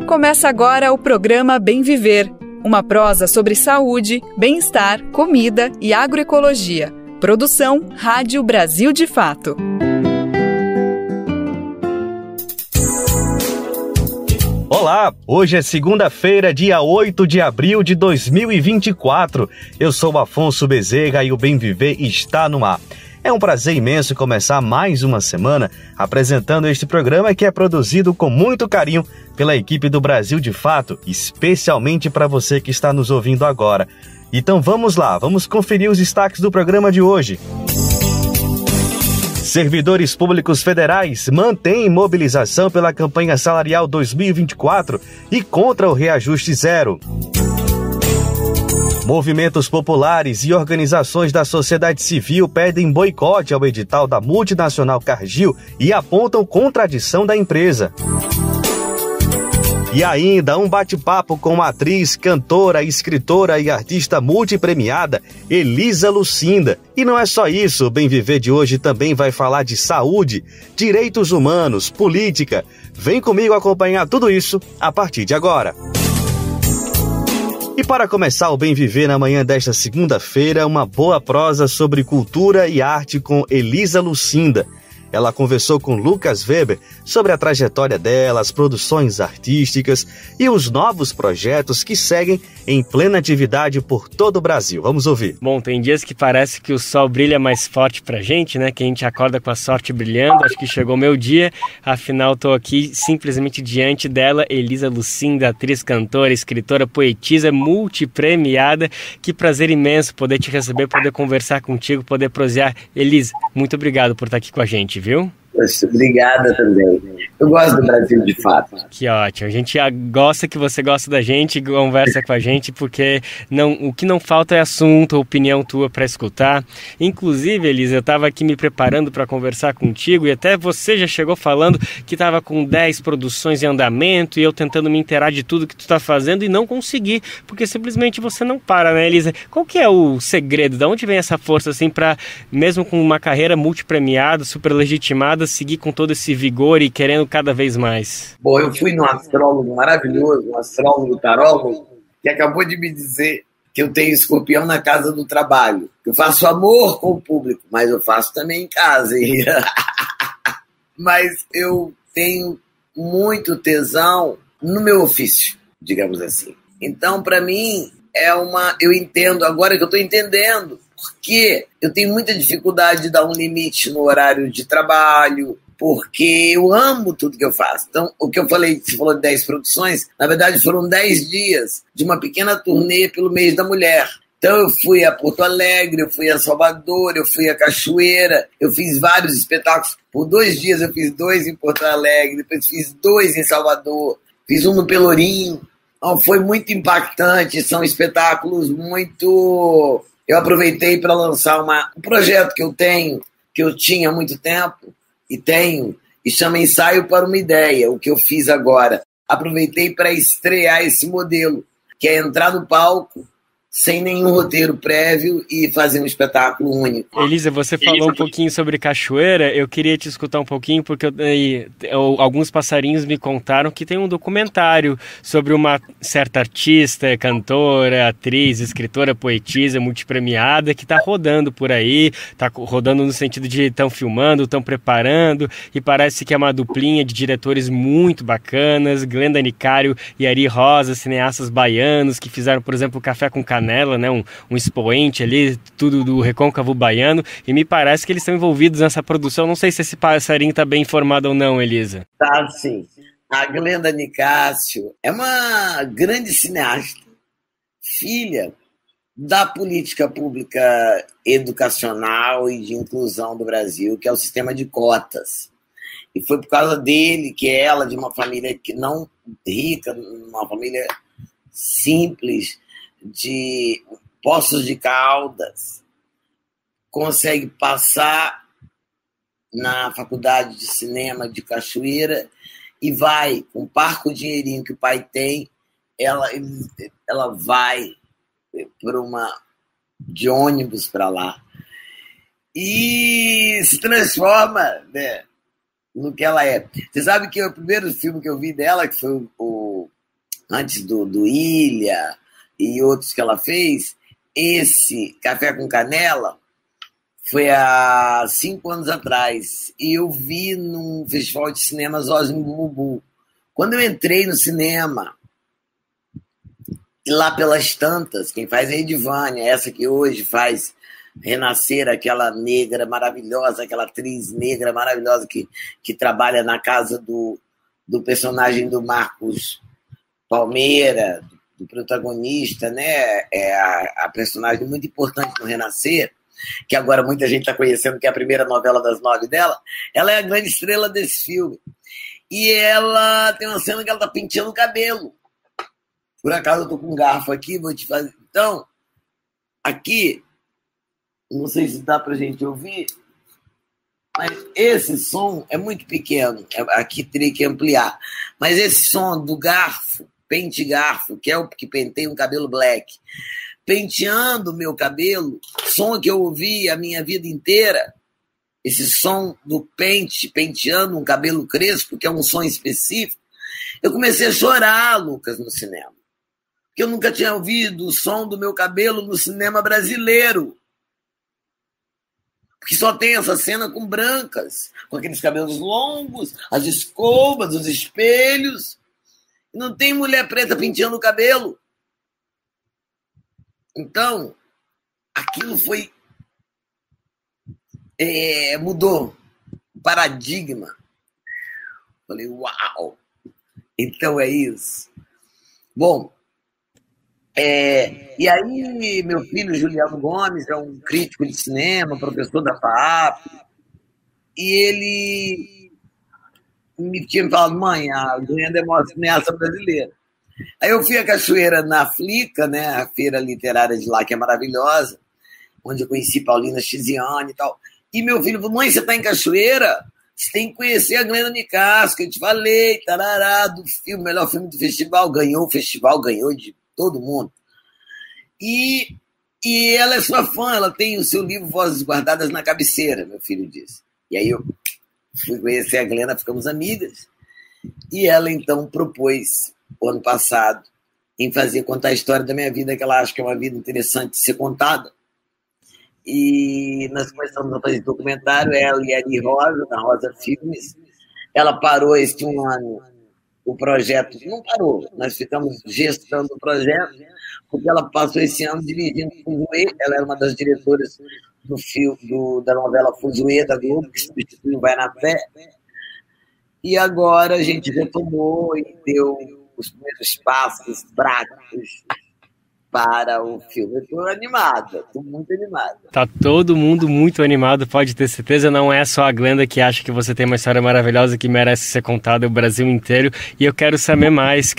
Começa agora o programa Bem Viver, uma prosa sobre saúde, bem-estar, comida e agroecologia. Produção Rádio Brasil de Fato. Olá, hoje é segunda-feira, dia 8 de abril de 2024. Eu sou Afonso Bezerra e o Bem Viver está no ar. É um prazer imenso começar mais uma semana apresentando este programa que é produzido com muito carinho pela equipe do Brasil de Fato, especialmente para você que está nos ouvindo agora. Então vamos lá, vamos conferir os destaques do programa de hoje. Servidores públicos federais mantêm mobilização pela campanha salarial 2024 e contra o reajuste zero. Movimentos populares e organizações da sociedade civil pedem boicote ao edital da multinacional Cargill e apontam contradição da empresa. E ainda um bate-papo com a atriz, cantora, escritora e artista multipremiada Elisa Lucinda. E não é só isso, o Bem Viver de hoje também vai falar de saúde, direitos humanos, política. Vem comigo acompanhar tudo isso a partir de agora. E para começar o Bem Viver na manhã desta segunda-feira, uma boa prosa sobre cultura e arte com Elisa Lucinda. Ela conversou com Lucas Weber sobre a trajetória dela, as produções artísticas e os novos projetos que seguem em plena atividade por todo o Brasil. Vamos ouvir. Bom, tem dias que parece que o sol brilha mais forte pra gente, né? Que a gente acorda com a sorte brilhando. Acho que chegou meu dia, afinal tô aqui simplesmente diante dela, Elisa Lucinda, atriz, cantora, escritora, poetisa, multipremiada. Que prazer imenso poder te receber, poder conversar contigo, poder prosear. Elisa, muito obrigado por estar aqui com a gente, viu? Poxa, obrigada também. Eu gosto do Brasil de Fato. Que ótimo. A gente gosta que você gosta da gente, conversa com a gente, porque o que não falta é assunto, opinião tua para escutar. Inclusive, Elisa, eu estava aqui me preparando para conversar contigo e até você já chegou falando que estava com 10 produções em andamento e eu tentando me inteirar de tudo que tu está fazendo e não consegui, porque simplesmente você não para, né, Elisa? Qual que é o segredo? De onde vem essa força, assim, para, mesmo com uma carreira multipremiada, super legitimada, seguir com todo esse vigor e querendo cada vez mais? Bom, eu fui num astrólogo maravilhoso, um astrólogo tarólogo, que acabou de me dizer que eu tenho escorpião na casa do trabalho. Eu faço amor com o público, mas eu faço também em casa. Mas eu tenho muito tesão no meu ofício, digamos assim. Então, para mim, eu entendo, agora que eu estou entendendo, porque eu tenho muita dificuldade de dar um limite no horário de trabalho, porque eu amo tudo que eu faço. Então, o que eu falei, você falou de 10 produções, na verdade foram 10 dias de uma pequena turnê pelo mês da mulher. Então eu fui a Porto Alegre, eu fui a Salvador, eu fui a Cachoeira, eu fiz vários espetáculos. Por 2 dias eu fiz 2 em Porto Alegre, depois fiz 2 em Salvador, fiz um no Pelourinho. Então foi muito impactante, são espetáculos muito... Eu aproveitei para lançar um projeto que eu tenho, que eu tinha há muito tempo, e chama Ensaio para uma Ideia, o que eu fiz agora. Aproveitei para estrear esse modelo, que é entrar no palco sem nenhum roteiro prévio e fazer um espetáculo único. Elisa, você falou um pouquinho sobre Cachoeira, eu queria te escutar um pouquinho, porque alguns passarinhos me contaram que tem um documentário sobre uma certa artista, cantora, atriz, escritora, poetisa, multipremiada, que está rodando por aí, está rodando no sentido de estão filmando, estão preparando, e parece que é uma duplinha de diretores muito bacanas, Glenda Nicário e Ari Rosa, cineastas baianos, que fizeram, por exemplo, Café com Canela, né, um expoente ali, tudo do recôncavo baiano, e me parece que eles estão envolvidos nessa produção. Não sei se esse passarinho está bem informado ou não, Elisa. Tá, sim. A Glenda Nicásio é uma grande cineasta, filha da política pública educacional e de inclusão do Brasil, que é o sistema de cotas. E foi por causa dele que ela, de uma família que não rica, uma família simples, de Poços de Caldas, consegue passar na faculdade de cinema de Cachoeira e vai, com o parco dinheirinho que o pai tem, ela vai de ônibus para lá e se transforma, né, no que ela é. Você sabe que o primeiro filme que eu vi dela, que foi o antes do Ilha e outros que ela fez, esse Café com Canela foi há 5 anos atrás. E eu vi num festival de cinema Zózimo Bubu. Quando eu entrei no cinema, e lá pelas tantas, quem faz é a Edivânia, essa que hoje faz Renascer, aquela negra maravilhosa, aquela atriz negra maravilhosa que trabalha na casa do personagem do Marcos Palmeira, do protagonista, né? É a personagem muito importante no Renascer, que agora muita gente está conhecendo, que é a primeira novela das 9 dela. Ela é a grande estrela desse filme. E ela tem uma cena que ela está penteando o cabelo. Por acaso eu estou com um garfo aqui, vou te fazer. Então, aqui, não sei se dá para a gente ouvir, mas esse som é muito pequeno. Aqui teria que ampliar. Mas esse som do garfo, pente garfo, que é o que penteia um cabelo black, penteando o meu cabelo, som que eu ouvi a minha vida inteira, esse som do penteando um cabelo crespo, que é um som específico, eu comecei a chorar, Lucas, no cinema. Porque eu nunca tinha ouvido o som do meu cabelo no cinema brasileiro. Porque só tem essa cena com brancas, com aqueles cabelos longos, as escovas, os espelhos. Não tem mulher preta penteando o cabelo. Então, aquilo foi... mudou o paradigma. Falei, uau! Então é isso. Bom, e aí meu filho Juliano Gomes é um crítico de cinema, professor da FAAP, e ele me tinha falado, mãe, a Glenda é uma cineasta brasileira. Aí eu fui à Cachoeira na Flica, né, a feira literária de lá, que é maravilhosa, onde eu conheci Paulina Chiziane e tal. E meu filho falou, mãe, você está em Cachoeira? Você tem que conhecer a Glenda Nicasio, que eu te falei, tarará, do filme, melhor filme do festival, ganhou o festival, ganhou de todo mundo. E ela é sua fã, ela tem o seu livro Vozes Guardadas na cabeceira, meu filho disse. E aí eu fui conhecer a Glenda, ficamos amigas, e ela então propôs, o ano passado, em contar a história da minha vida, que ela acha que é uma vida interessante de ser contada. E nós começamos a fazer documentário, ela e a Ari Rosa, da Rosa Filmes. Ela parou este ano o projeto, não parou, nós ficamos gestando o projeto, porque ela passou esse ano dirigindo Fuzue, ela era uma das diretoras da novela Fuzue da Globo, que substituiu Vai na Fé, e agora a gente retomou e deu os primeiros passos práticos para o filme. Eu estou animada, estou muito animada. Tá todo mundo muito animado, pode ter certeza. Não é só a Glenda que acha que você tem uma história maravilhosa que merece ser contada o Brasil inteiro. E eu quero saber mais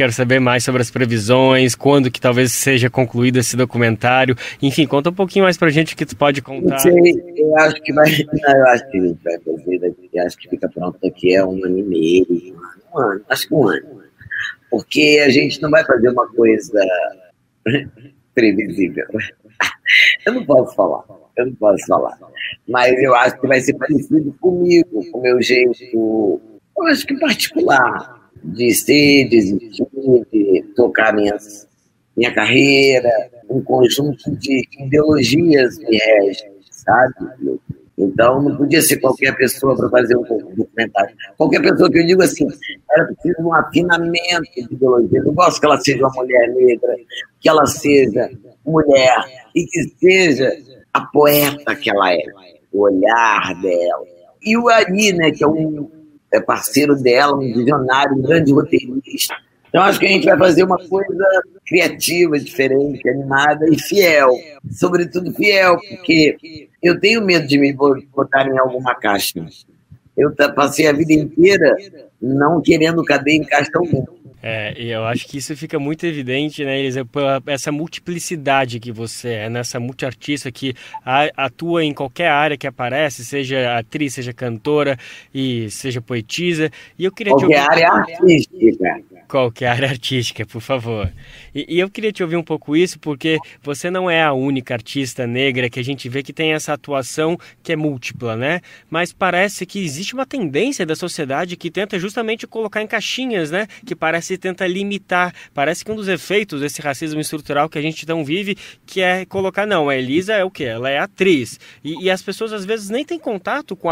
sobre as previsões, quando que talvez seja concluído esse documentário. Enfim, conta um pouquinho mais pra gente o que tu pode contar. Não sei, eu acho que a gente vai fazer daqui, acho que fica pronto daqui a 1 ano e meio, acho que 1 ano. Porque a gente não vai fazer uma coisa previsível. Eu não posso falar. Mas eu acho que vai ser parecido comigo, com o meu jeito, eu acho que particular, de ser, de existir, de tocar minha carreira, um conjunto de ideologias me rege, sabe? Então, não podia ser qualquer pessoa para fazer um documentário. Qualquer pessoa que eu digo assim, era preciso um afinamento de ideologia. Eu gosto que ela seja uma mulher negra, que ela seja mulher e que seja a poeta que ela é, o olhar dela. E o Ari, né, que é parceiro dela, um visionário, um grande roteirista. Então, acho que a gente vai fazer uma coisa criativa, diferente, animada e fiel. Sobretudo fiel, porque eu tenho medo de me botar em alguma caixa. Eu passei a vida inteira não querendo caber em caixa alguma. E eu acho que isso fica muito evidente, né, Elisa, essa multiplicidade que você é, nessa multiartista que atua em qualquer área que aparece, seja atriz, seja cantora e seja poetisa. E eu queria qualquer área artística. Qualquer área artística, por favor. E eu queria te ouvir um pouco isso, porque você não é a única artista negra que a gente vê que tem essa atuação que é múltipla, né? Mas parece que existe uma tendência da sociedade que tenta justamente colocar em caixinhas, né? Que parecem se tenta limitar. Parece que um dos efeitos desse racismo estrutural que a gente não vive, que é colocar, não, a Elisa é o quê? Ela é atriz. E as pessoas às vezes nem têm contato com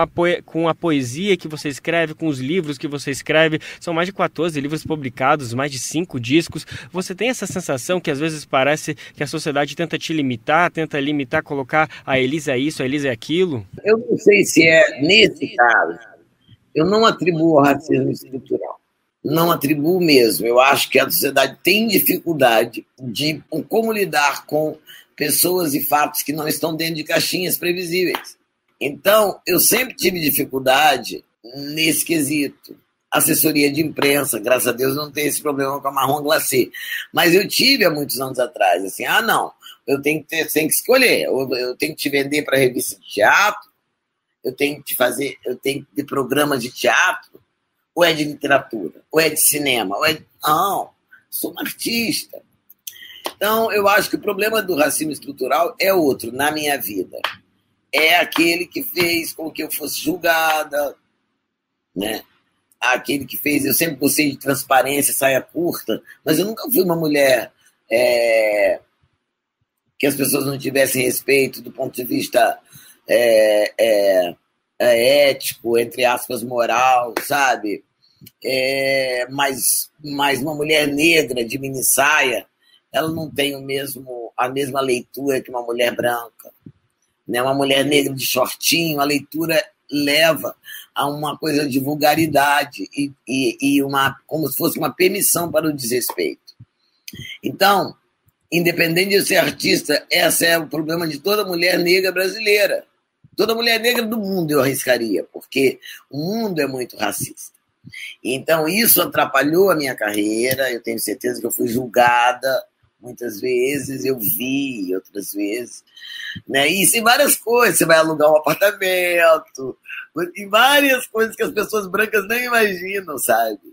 a poesia que você escreve, com os livros que você escreve. São mais de 14 livros publicados, mais de 5 discos. Você tem essa sensação que às vezes parece que a sociedade tenta te limitar, colocar a Elisa é isso, a Elisa é aquilo? Eu não sei se é nesse caso. Eu não atribuo ao racismo estrutural. Não atribuo mesmo. Eu acho que a sociedade tem dificuldade de como lidar com pessoas e fatos que não estão dentro de caixinhas previsíveis. Então, eu sempre tive dificuldade nesse quesito. Assessoria de imprensa, graças a Deus, não tem esse problema com a Marrom Glacé. Mas eu tive há muitos anos atrás, assim, não, eu tenho que escolher, eu tenho que te vender para revista de teatro, eu tenho que ter programas de teatro, ou é de literatura, ou é de cinema, Não, sou uma artista. Então, eu acho que o problema do racismo estrutural é outro na minha vida. É aquele que fez com que eu fosse julgada, né? Aquele que fez... Eu sempre gostei de transparência, saia curta, mas eu nunca fui uma mulher que as pessoas não tivessem respeito do ponto de vista ético, entre aspas, moral, sabe? Mas uma mulher negra de mini saia, ela não tem a mesma leitura que uma mulher branca, né? Uma mulher negra de shortinho, a leitura leva a uma coisa de vulgaridade e como se fosse uma permissão para o desrespeito. Então, independente de eu ser artista, esse é o problema de toda mulher negra brasileira. Toda mulher negra do mundo eu arriscaria, porque o mundo é muito racista. Então, isso atrapalhou a minha carreira, eu tenho certeza que eu fui julgada muitas vezes, eu vi outras vezes, né? E isso em várias coisas, você vai alugar um apartamento, em várias coisas que as pessoas brancas nem imaginam, sabe?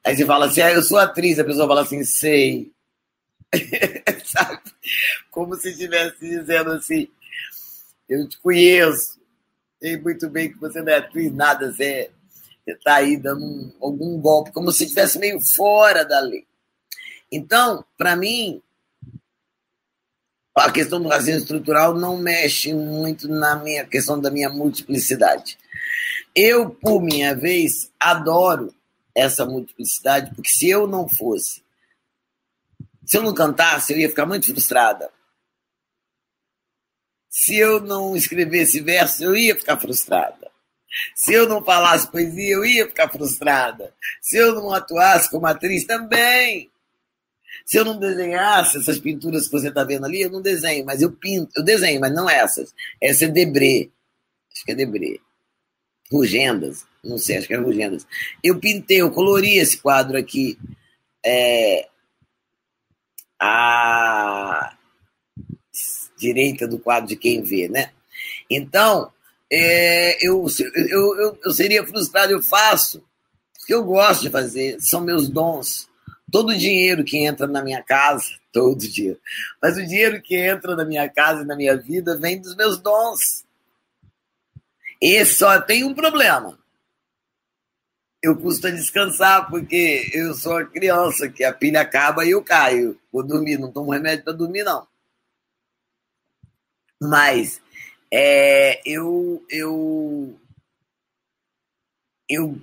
Aí você fala assim, eu sou atriz, a pessoa fala assim, sei. Sabe? Como se estivesse dizendo assim, eu te conheço, sei muito bem que você não é atriz, nada, você está aí dando algum golpe, como se estivesse meio fora da lei. Então, para mim, a questão do racismo estrutural não mexe muito na minha questão da minha multiplicidade. Eu, por minha vez, adoro essa multiplicidade, porque se eu não cantasse, eu ia ficar muito frustrada. Se eu não escrevesse verso, eu ia ficar frustrada. Se eu não falasse poesia, eu ia ficar frustrada. Se eu não atuasse como atriz, também. Se eu não desenhasse essas pinturas que você está vendo ali, eu não desenho, mas eu pinto. Eu desenho, mas não essas. Essa é Debré. Acho que é Debré. Rugendas. Não sei, acho que é Rugendas. Eu pintei, eu colori esse quadro aqui. À direita do quadro de quem vê, né? Então, eu seria frustrado, eu faço, porque eu gosto de fazer, são meus dons. Todo o dinheiro que entra na minha casa, todo dia, mas o dinheiro que entra na minha casa e na minha vida vem dos meus dons. E só tem um problema. Eu custo descansar, porque eu sou uma criança, que a pilha acaba e eu caio. Vou dormir, não tomo remédio para dormir, não. Mas eu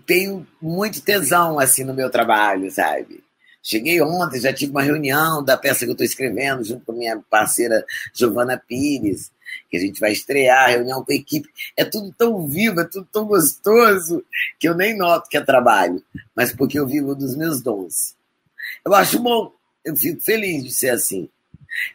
tenho muito tesão assim, no meu trabalho, sabe? Cheguei ontem, já tive uma reunião da peça que eu estou escrevendo, junto com a minha parceira Giovana Pires, que a gente vai estrear, reunião com a equipe. É tudo tão vivo, é tudo tão gostoso, que eu nem noto que é trabalho, mas porque eu vivo dos meus dons. Eu acho bom, eu fico feliz de ser assim.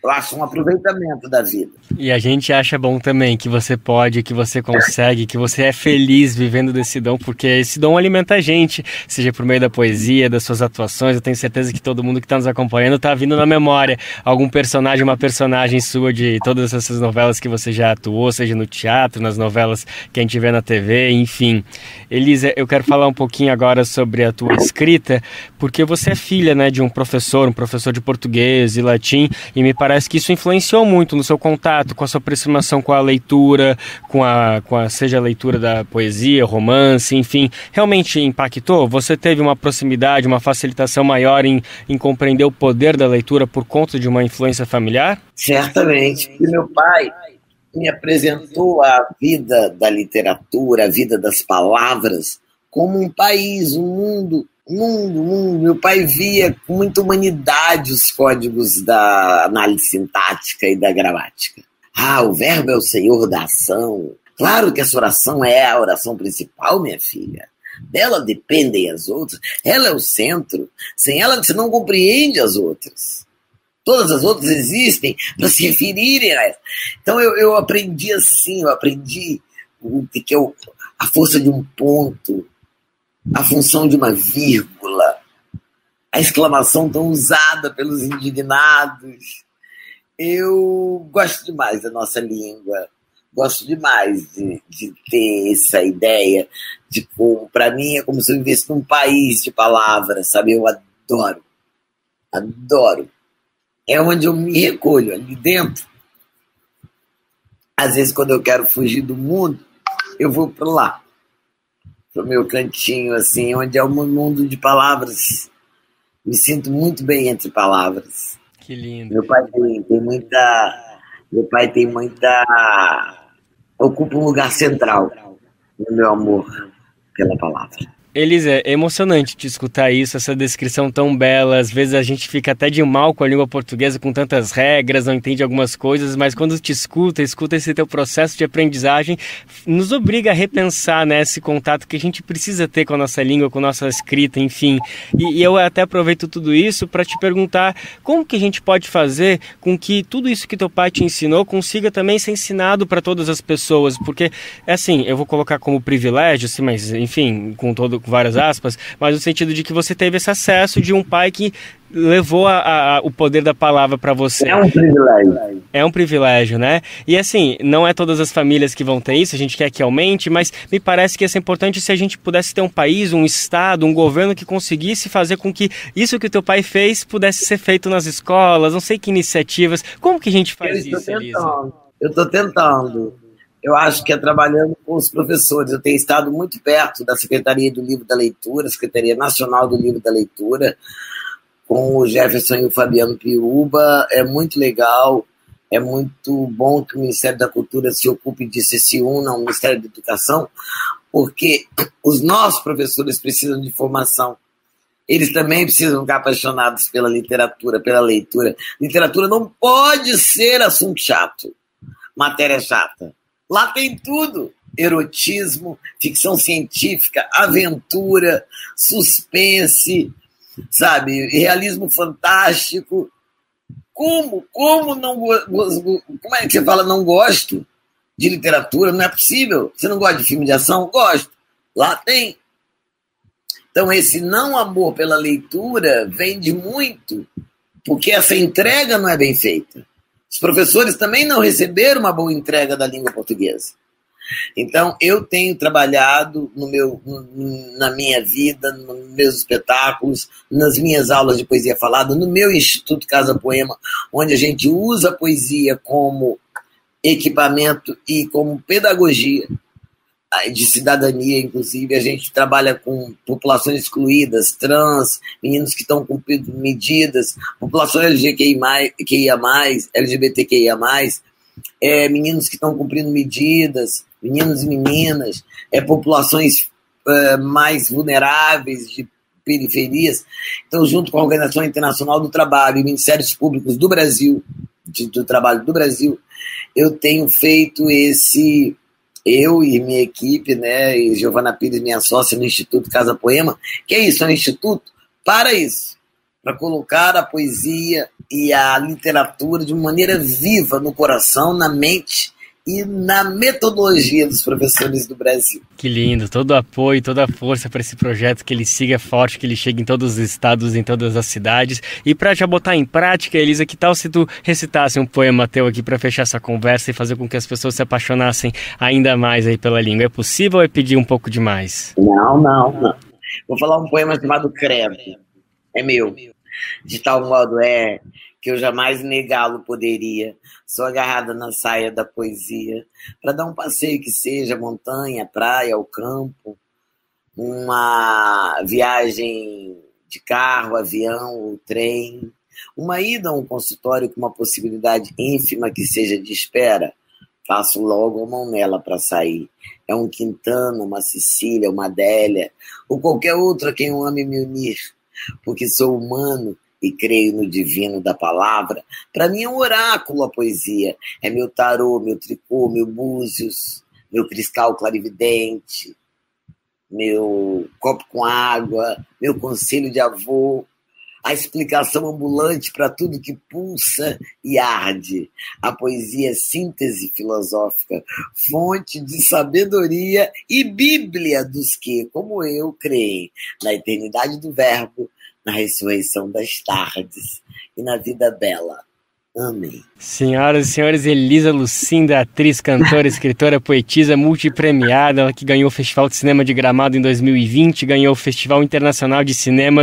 Eu acho um aproveitamento da vida. E a gente acha bom também que você pode, que você consegue, que você é feliz vivendo desse dom, porque esse dom alimenta a gente, seja por meio da poesia, das suas atuações. Eu tenho certeza que todo mundo que está nos acompanhando está vindo na memória algum personagem, uma personagem sua de todas essas novelas que você já atuou, seja no teatro, nas novelas que a gente vê na TV, enfim. Elisa, eu quero falar um pouquinho agora sobre a tua escrita, porque você é filha, né, de um professor de português e latim, e me parece que isso influenciou muito no seu contato, com a sua aproximação com a leitura, seja a leitura da poesia, romance, enfim. Realmente impactou? Você teve uma proximidade, uma facilitação maior em compreender o poder da leitura por conta de uma influência familiar? Certamente, porque meu pai me apresentou a vida da literatura, a vida das palavras, como um país, um mundo. Meu pai via com muita humanidade os códigos da análise sintática e da gramática. O verbo é o senhor da ação. Claro que essa oração é a oração principal, minha filha. Dela dependem as outras. Ela é o centro. Sem ela você não compreende as outras. Todas as outras existem para se referirem a ela. Então eu aprendi assim, eu aprendi o que é a força de um ponto, a função de uma vírgula, a exclamação tão usada pelos indignados. Eu gosto demais da nossa língua, gosto demais de ter essa ideia de como, para mim, é como se eu vivesse num país de palavras, sabe? Eu adoro. É onde eu me recolho, ali dentro. Às vezes, quando eu quero fugir do mundo, eu vou para lá, pro meu cantinho, assim, onde é um mundo de palavras. Me sinto muito bem entre palavras. Que lindo. Meu pai tem muita... Ocupa um lugar central no meu amor pela palavra. Elisa, é emocionante te escutar isso, essa descrição tão bela. Às vezes a gente fica até de mal com a língua portuguesa, com tantas regras, não entende algumas coisas, mas quando te escuta esse teu processo de aprendizagem, nos obriga a repensar, né, esse contato que a gente precisa ter com a nossa língua, com a nossa escrita, enfim. E eu até aproveito tudo isso para te perguntar como que a gente pode fazer com que tudo isso que teu pai te ensinou consiga também ser ensinado para todas as pessoas, porque, assim, eu vou colocar como privilégio, assim, mas, enfim, com várias aspas, mas no sentido de que você teve esse acesso de um pai que levou o poder da palavra para você. É um privilégio. É um privilégio, né? E assim, não é todas as famílias que vão ter isso, a gente quer que aumente, mas me parece que ia ser importante se a gente pudesse ter um país, um estado, um governo que conseguisse fazer com que isso que o teu pai fez pudesse ser feito nas escolas, não sei que iniciativas. Como que a gente faz isso, Elisa? Eu estou tentando. Eu acho que é trabalhando com os professores. Eu tenho estado muito perto da Secretaria do Livro da Leitura, Secretaria Nacional do Livro da Leitura, com o Jefferson e o Fabiano Piuba. É muito legal, é muito bom que o Ministério da Cultura se ocupe disso e se una ao Ministério da Educação, porque os nossos professores precisam de formação. Eles também precisam ficar apaixonados pela literatura, pela leitura. Literatura não pode ser assunto chato, matéria chata. Lá tem tudo: erotismo, ficção científica, aventura, suspense, sabe, realismo fantástico. Como é que você fala não gosto de literatura? Não é possível. Você não gosta de filme de ação? Gosto. Lá tem. Então esse não amor pela leitura vem de muito, porque essa entrega não é bem feita. Os professores também não receberam uma boa entrega da língua portuguesa. Então, eu tenho trabalhado na minha vida, nos meus espetáculos, nas minhas aulas de poesia falada, no meu Instituto Casa Poema, onde a gente usa a poesia como equipamento e como pedagogia de cidadania, inclusive. A gente trabalha com populações excluídas, trans, meninos que estão cumprindo medidas, população LGBTQIA+, meninos que estão cumprindo medidas, meninos e meninas, populações mais vulneráveis de periferias. Então, junto com a Organização Internacional do Trabalho e Ministérios Públicos do Brasil, do Trabalho do Brasil, eu tenho feito eu e minha equipe, né, e Giovana Pires, minha sócia no Instituto Casa Poema, que é isso, é um instituto para isso, para colocar a poesia e a literatura de uma maneira viva no coração, na mente e na metodologia dos professores do Brasil. Que lindo, todo o apoio, toda a força para esse projeto, que ele siga forte, que ele chegue em todos os estados, em todas as cidades. E para já botar em prática, Elisa, que tal se tu recitasse um poema teu aqui para fechar essa conversa e fazer com que as pessoas se apaixonassem ainda mais aí pela língua? É possível ou é pedir um pouco demais? Não. Vou falar um poema chamado Credo. É meu. De tal modo que eu jamais negá-lo poderia. Sou agarrada na saia da poesia, para dar um passeio que seja montanha, praia, ao campo, uma viagem de carro, avião ou trem, uma ida a um consultório com uma possibilidade ínfima que seja de espera. Faço logo a mão nela para sair. É um Quintana, uma Cecília, uma Adélia, ou qualquer outro a quem eu ame me unir, porque sou humano e creio no divino da palavra. Para mim é um oráculo a poesia. É meu tarô, meu tricô, meu búzios, meu cristal clarividente, meu copo com água, meu conselho de avô, a explicação ambulante para tudo que pulsa e arde. A poesia é síntese filosófica, fonte de sabedoria e bíblia dos que, como eu, creem na eternidade do verbo, na ressurreição das tardes e na vida bela. Amém. Senhoras e senhores, Elisa Lucinda, atriz, cantora, escritora, poetisa, multipremiada, ela que ganhou o Festival de Cinema de Gramado em 2020, ganhou o Festival Internacional de Cinema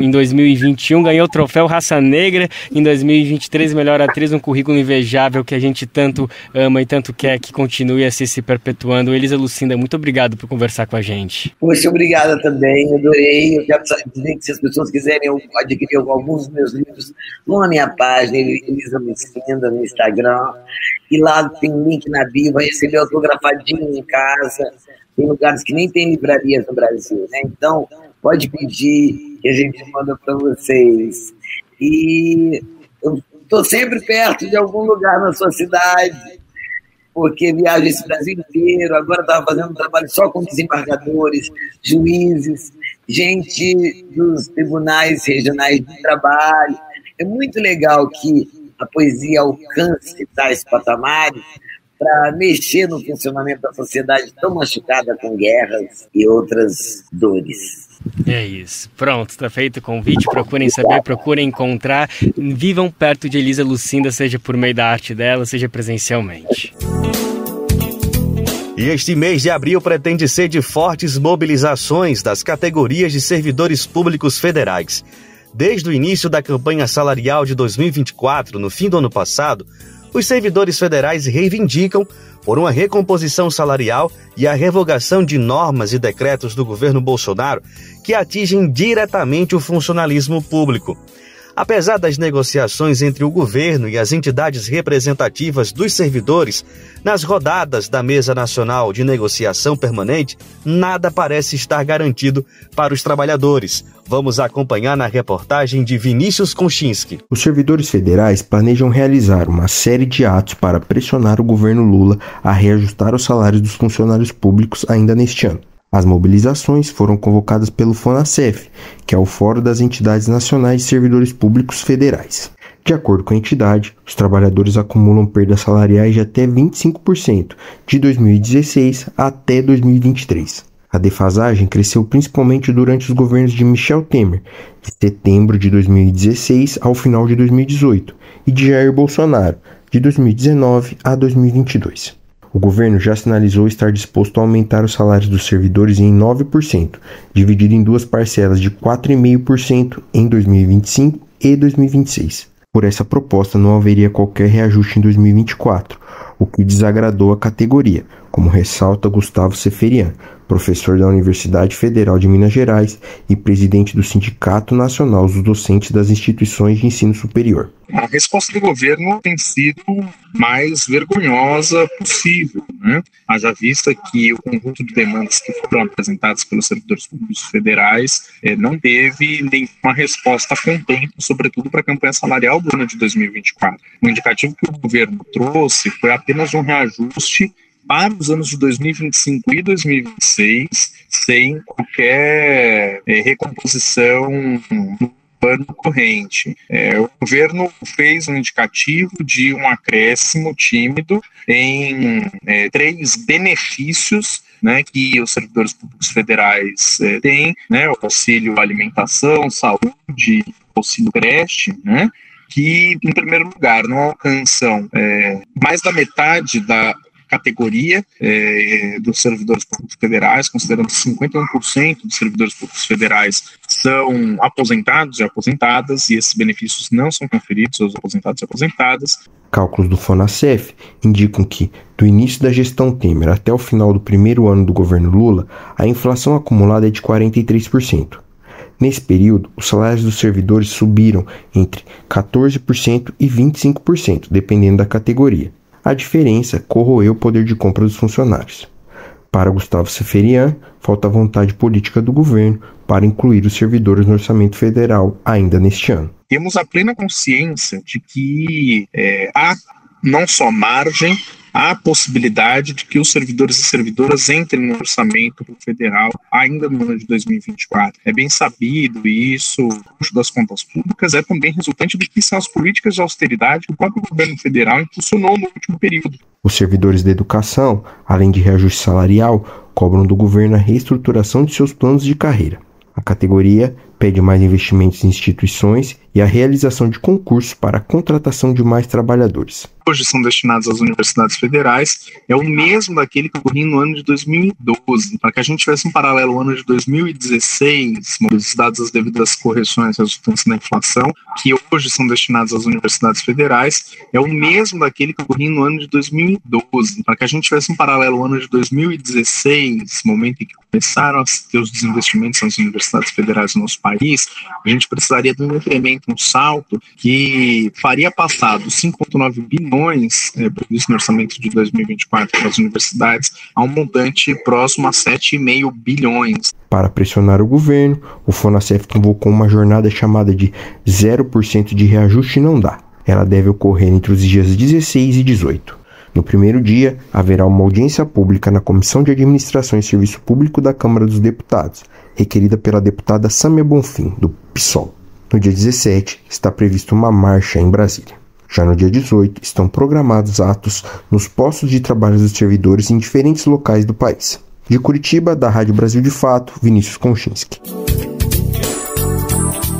em 2021, ganhou o Troféu Raça Negra em 2023, melhor atriz, um currículo invejável que a gente tanto ama e tanto quer que continue assim se perpetuando. Elisa Lucinda, muito obrigado por conversar com a gente. Poxa, obrigada também, adorei. Eu quero dizer que se as pessoas quiserem adquirir alguns dos meus livros, vão na minha página, Elisa Lucinda, no Instagram, e lá tem um link na bio, vai receber autografadinho em casa. Tem lugares que nem tem livrarias no Brasil, né? Então, pode pedir que a gente manda para vocês. E eu estou sempre perto de algum lugar na sua cidade, porque viajo esse Brasil inteiro. Agora estava fazendo um trabalho só com desembargadores, juízes, gente dos tribunais regionais de trabalho. É muito legal que a poesia alcance tais patamares para mexer no funcionamento da sociedade tão machucada com guerras e outras dores. É isso. Pronto, está feito o convite. Procurem saber, procurem encontrar. Vivam perto de Elisa Lucinda, seja por meio da arte dela, seja presencialmente. E este mês de abril pretende ser de fortes mobilizações das categorias de servidores públicos federais. Desde o início da campanha salarial de 2024, no fim do ano passado, os servidores federais reivindicam por uma recomposição salarial e a revogação de normas e decretos do governo Bolsonaro que atingem diretamente o funcionalismo público. Apesar das negociações entre o governo e as entidades representativas dos servidores, nas rodadas da Mesa Nacional de Negociação Permanente, nada parece estar garantido para os trabalhadores. Vamos acompanhar na reportagem de Vinícius Konchinski. Os servidores federais planejam realizar uma série de atos para pressionar o governo Lula a reajustar os salários dos funcionários públicos ainda neste ano. As mobilizações foram convocadas pelo FONASEF, que é o Fórum das Entidades Nacionais de Servidores Públicos Federais. De acordo com a entidade, os trabalhadores acumulam perdas salariais de até 25% de 2016 até 2023. A defasagem cresceu principalmente durante os governos de Michel Temer, de setembro de 2016 ao final de 2018, e de Jair Bolsonaro, de 2019 a 2022. O governo já sinalizou estar disposto a aumentar os salários dos servidores em 9%, dividido em duas parcelas de 4,5% em 2025 e 2026. Por essa proposta, não haveria qualquer reajuste em 2024, o que desagradou a categoria, como ressalta Gustavo Seferian, professor da Universidade Federal de Minas Gerais e presidente do Sindicato Nacional dos Docentes das Instituições de Ensino Superior. A resposta do governo tem sido mais vergonhosa possível, né? Haja vista que o conjunto de demandas que foram apresentadas pelos servidores públicos federais não teve nenhuma resposta a contento, sobretudo para a campanha salarial do ano de 2024. O indicativo que o governo trouxe foi apenas um reajuste para os anos de 2025 e 2026, sem qualquer recomposição no ano corrente. O governo fez um indicativo de um acréscimo tímido em 3 benefícios, né, que os servidores públicos federais têm, né, o auxílio alimentação, saúde, auxílio creche, né, que, em primeiro lugar, não alcançam mais da metade da categoria dos servidores públicos federais, considerando que 51% dos servidores públicos federais são aposentados e aposentadas, e esses benefícios não são conferidos aos aposentados e aposentadas. Cálculos do FONASEF indicam que, do início da gestão Temer até o final do primeiro ano do governo Lula, a inflação acumulada é de 43%. Nesse período, os salários dos servidores subiram entre 14% e 25%, dependendo da categoria. A diferença corroeu o poder de compra dos funcionários. Para Gustavo Seferian, falta vontade política do governo para incluir os servidores no orçamento federal ainda neste ano. Temos a plena consciência de que há não só margem, há a possibilidade de que os servidores e servidoras entrem no orçamento federal ainda no ano de 2024. É bem sabido isso, o custo das contas públicas é também resultante de que são as políticas de austeridade que o próprio governo federal impulsionou no último período. Os servidores da educação, além de reajuste salarial, cobram do governo a reestruturação de seus planos de carreira. A categoria pede mais investimentos em instituições e a realização de concursos para a contratação de mais trabalhadores. Hoje são destinados às universidades federais, é o mesmo daquele que ocorria no ano de 2012. Para que a gente tivesse um paralelo ao ano de 2016, dadas as devidas correções resultantes da inflação, que hoje são destinados às universidades federais, é o mesmo daquele que ocorria no ano de 2012. Para que a gente tivesse um paralelo ao ano de 2016, momento em que começaram a ter os desinvestimentos nas universidades federais no nosso país, a gente precisaria de um incremento, um salto, que faria passar dos 5,9 bilhões previsto no orçamento de 2024 para as universidades a um montante próximo a 7,5 bilhões. Para pressionar o governo, o FONASEF convocou uma jornada chamada de 0% de reajuste não dá. Ela deve ocorrer entre os dias 16 e 18. No primeiro dia, haverá uma audiência pública na Comissão de Administração e Serviço Público da Câmara dos Deputados, requerida pela deputada Sâmia Bonfim, do PSOL. No dia 17, está prevista uma marcha em Brasília. Já no dia 18, estão programados atos nos postos de trabalho dos servidores em diferentes locais do país. De Curitiba, da Rádio Brasil de Fato, Vinícius Konchinski.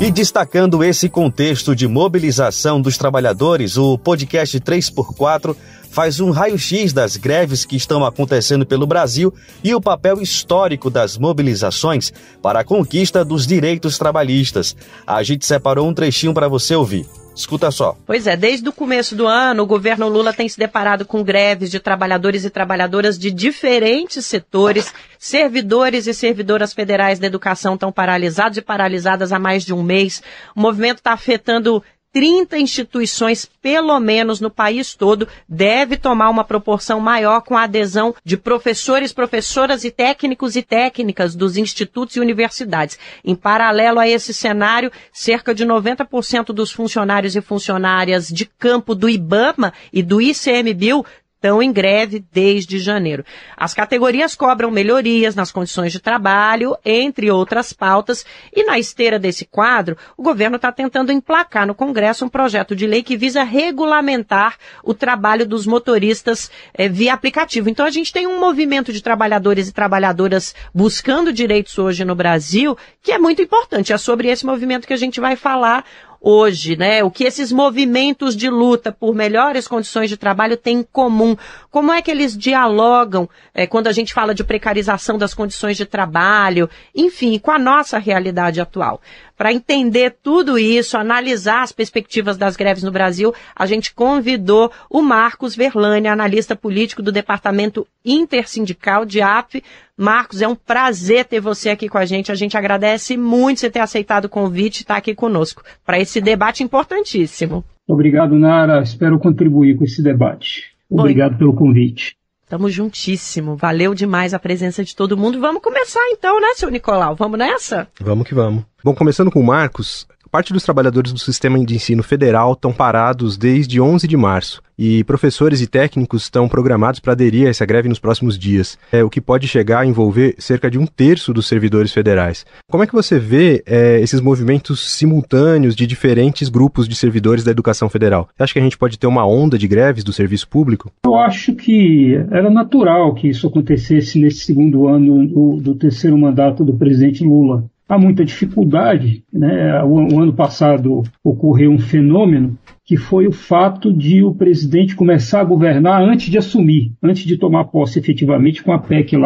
E destacando esse contexto de mobilização dos trabalhadores, o podcast 3x4 faz um raio-x das greves que estão acontecendo pelo Brasil e o papel histórico das mobilizações para a conquista dos direitos trabalhistas. A gente separou um trechinho para você ouvir. Escuta só. Pois é, desde o começo do ano, o governo Lula tem se deparado com greves de trabalhadores e trabalhadoras de diferentes setores. Servidores e servidoras federais da educação estão paralisados e paralisadas há mais de um mês. O movimento está afetando 30 instituições, pelo menos no país todo, deve tomar uma proporção maior com a adesão de professores, professoras e técnicos e técnicas dos institutos e universidades. Em paralelo a esse cenário, cerca de 90% dos funcionários e funcionárias de campo do IBAMA e do ICMBio estão em greve desde janeiro. As categorias cobram melhorias nas condições de trabalho, entre outras pautas, e na esteira desse quadro, o governo está tentando emplacar no Congresso um projeto de lei que visa regulamentar o trabalho dos motoristas via aplicativo. Então a gente tem um movimento de trabalhadores e trabalhadoras buscando direitos hoje no Brasil, que é muito importante. É sobre esse movimento que a gente vai falar hoje, né? O que esses movimentos de luta por melhores condições de trabalho têm em comum? Como é que eles dialogam quando a gente fala de precarização das condições de trabalho? Enfim, com a nossa realidade atual. Para entender tudo isso, analisar as perspectivas das greves no Brasil, a gente convidou o Marcos Verlani, analista político do Departamento Intersindical de AP. Marcos, é um prazer ter você aqui com a gente agradece muito você ter aceitado o convite e estar aqui conosco para esse debate importantíssimo. Obrigado, Nara. Espero contribuir com esse debate. Obrigado pelo convite. Estamos juntíssimo. Valeu demais a presença de todo mundo. Vamos começar então, né, seu Nicolau? Vamos nessa? Vamos que vamos. Bom, começando com o Marcos, parte dos trabalhadores do sistema de ensino federal estão parados desde 11 de março e professores e técnicos estão programados para aderir a essa greve nos próximos dias, o que pode chegar a envolver cerca de 1/3 dos servidores federais. Como é que você vê esses movimentos simultâneos de diferentes grupos de servidores da educação federal? Você acha que a gente pode ter uma onda de greves do serviço público? Eu acho que era natural que isso acontecesse nesse segundo ano do terceiro mandato do presidente Lula. Há muita dificuldade, né? O ano passado ocorreu um fenômeno que foi o fato de o presidente começar a governar antes de assumir, antes de tomar posse efetivamente com a PEC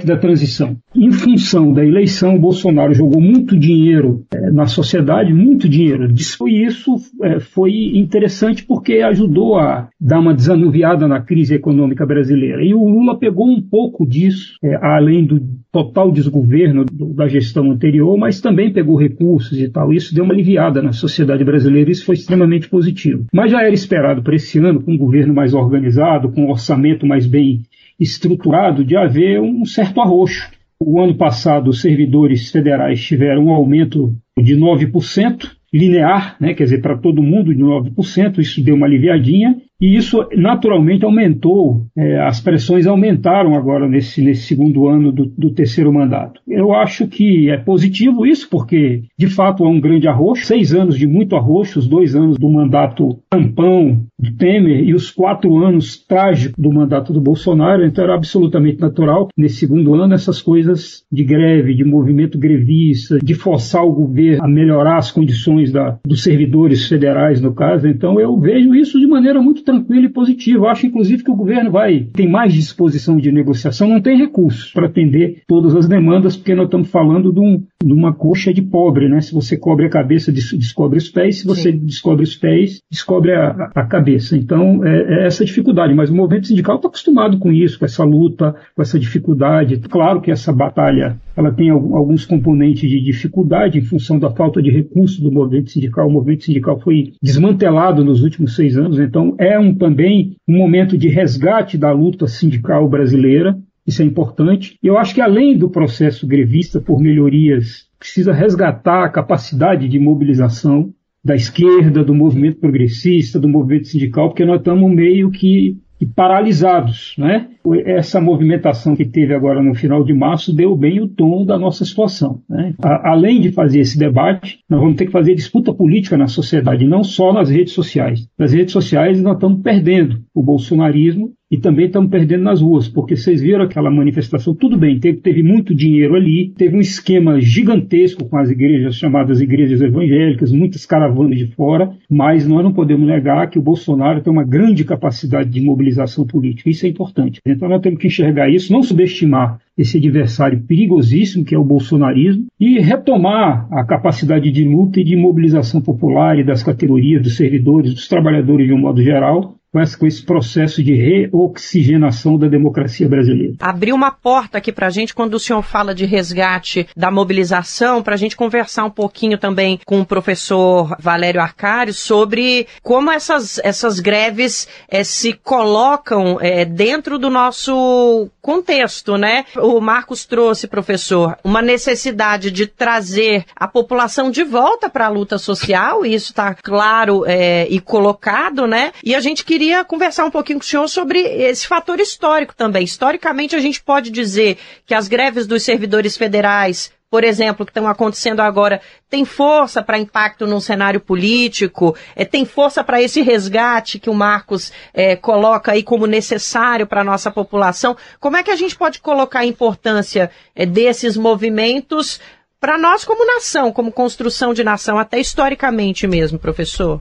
da transição. Em função da eleição, o Bolsonaro jogou muito dinheiro na sociedade, muito dinheiro. E isso foi interessante porque ajudou a dar uma desanuviada na crise econômica brasileira. E o Lula pegou um pouco disso, além do total desgoverno da gestão anterior, mas também pegou recursos e tal. Isso deu uma aliviada na sociedade brasileira, isso foi extremamente positivo. Mas já era esperado para esse ano, com um governo mais organizado, com um orçamento mais bem estruturado, de haver um certo arroxo. O ano passado, os servidores federais tiveram um aumento de 9%, linear, né, quer dizer, para todo mundo de 9%, isso deu uma aliviadinha, e isso naturalmente aumentou, as pressões aumentaram agora nesse segundo ano do terceiro mandato. Eu acho que é positivo isso, porque de fato há um grande arroxo, 6 anos de muito arroxo, os 2 anos do mandato tampão do Temer e os 4 anos trágicos do mandato do Bolsonaro, então era absolutamente natural, nesse segundo ano, essas coisas de greve, de movimento grevista, de forçar o governo a melhorar as condições dos servidores federais, no caso. Então eu vejo isso de maneira muito tranquila e positiva. Eu acho, inclusive, que o governo tem mais disposição de negociação, não tem recursos para atender todas as demandas, porque nós estamos falando de uma coxa de pobre, né? Se você cobre a cabeça, descobre os pés, se você descobre os pés, descobre a cabeça. Então, é essa dificuldade, mas o movimento sindical está acostumado com isso, com essa luta, com essa dificuldade. Claro que essa batalha ela tem alguns componentes de dificuldade em função da falta de recursos do movimento sindical. O movimento sindical foi desmantelado nos últimos 6 anos, então também um momento de resgate da luta sindical brasileira. Isso é importante. E eu acho que além do processo grevista por melhorias, precisa resgatar a capacidade de mobilização da esquerda, do movimento progressista, do movimento sindical, porque nós estamos meio que paralisados, né? Essa movimentação que teve agora no final de março deu bem o tom da nossa situação, né? Além de fazer esse debate, nós vamos ter que fazer disputa política na sociedade, não só nas redes sociais. Nas redes sociais nós estamos perdendo o bolsonarismo e também estamos perdendo nas ruas, porque vocês viram aquela manifestação, tudo bem, teve muito dinheiro ali, teve um esquema gigantesco com as igrejas, chamadas igrejas evangélicas, muitas caravanas de fora, mas nós não podemos negar que o Bolsonaro tem uma grande capacidade de mobilização política, isso é importante. Então nós temos que enxergar isso, não subestimar esse adversário perigosíssimo que é o bolsonarismo e retomar a capacidade de luta e de mobilização popular e das categorias, dos servidores, dos trabalhadores de um modo geral, com esse processo de reoxigenação da democracia brasileira. Abriu uma porta aqui para a gente quando o senhor fala de resgate da mobilização, para a gente conversar um pouquinho também com o professor Valério Arcari sobre como essas greves se colocam dentro do nosso contexto, né? O Marcos trouxe, professor, uma necessidade de trazer a população de volta para a luta social, e isso está claro e colocado, né? E a gente queria conversar um pouquinho com o senhor sobre esse fator histórico também. Historicamente, a gente pode dizer que as greves dos servidores federais, por exemplo, que estão acontecendo agora, tem força para impacto no cenário político, tem força para esse resgate que o Marcos coloca aí como necessário para a nossa população. Como é que a gente pode colocar a importância desses movimentos para nós como nação, como construção de nação, até historicamente mesmo, professor?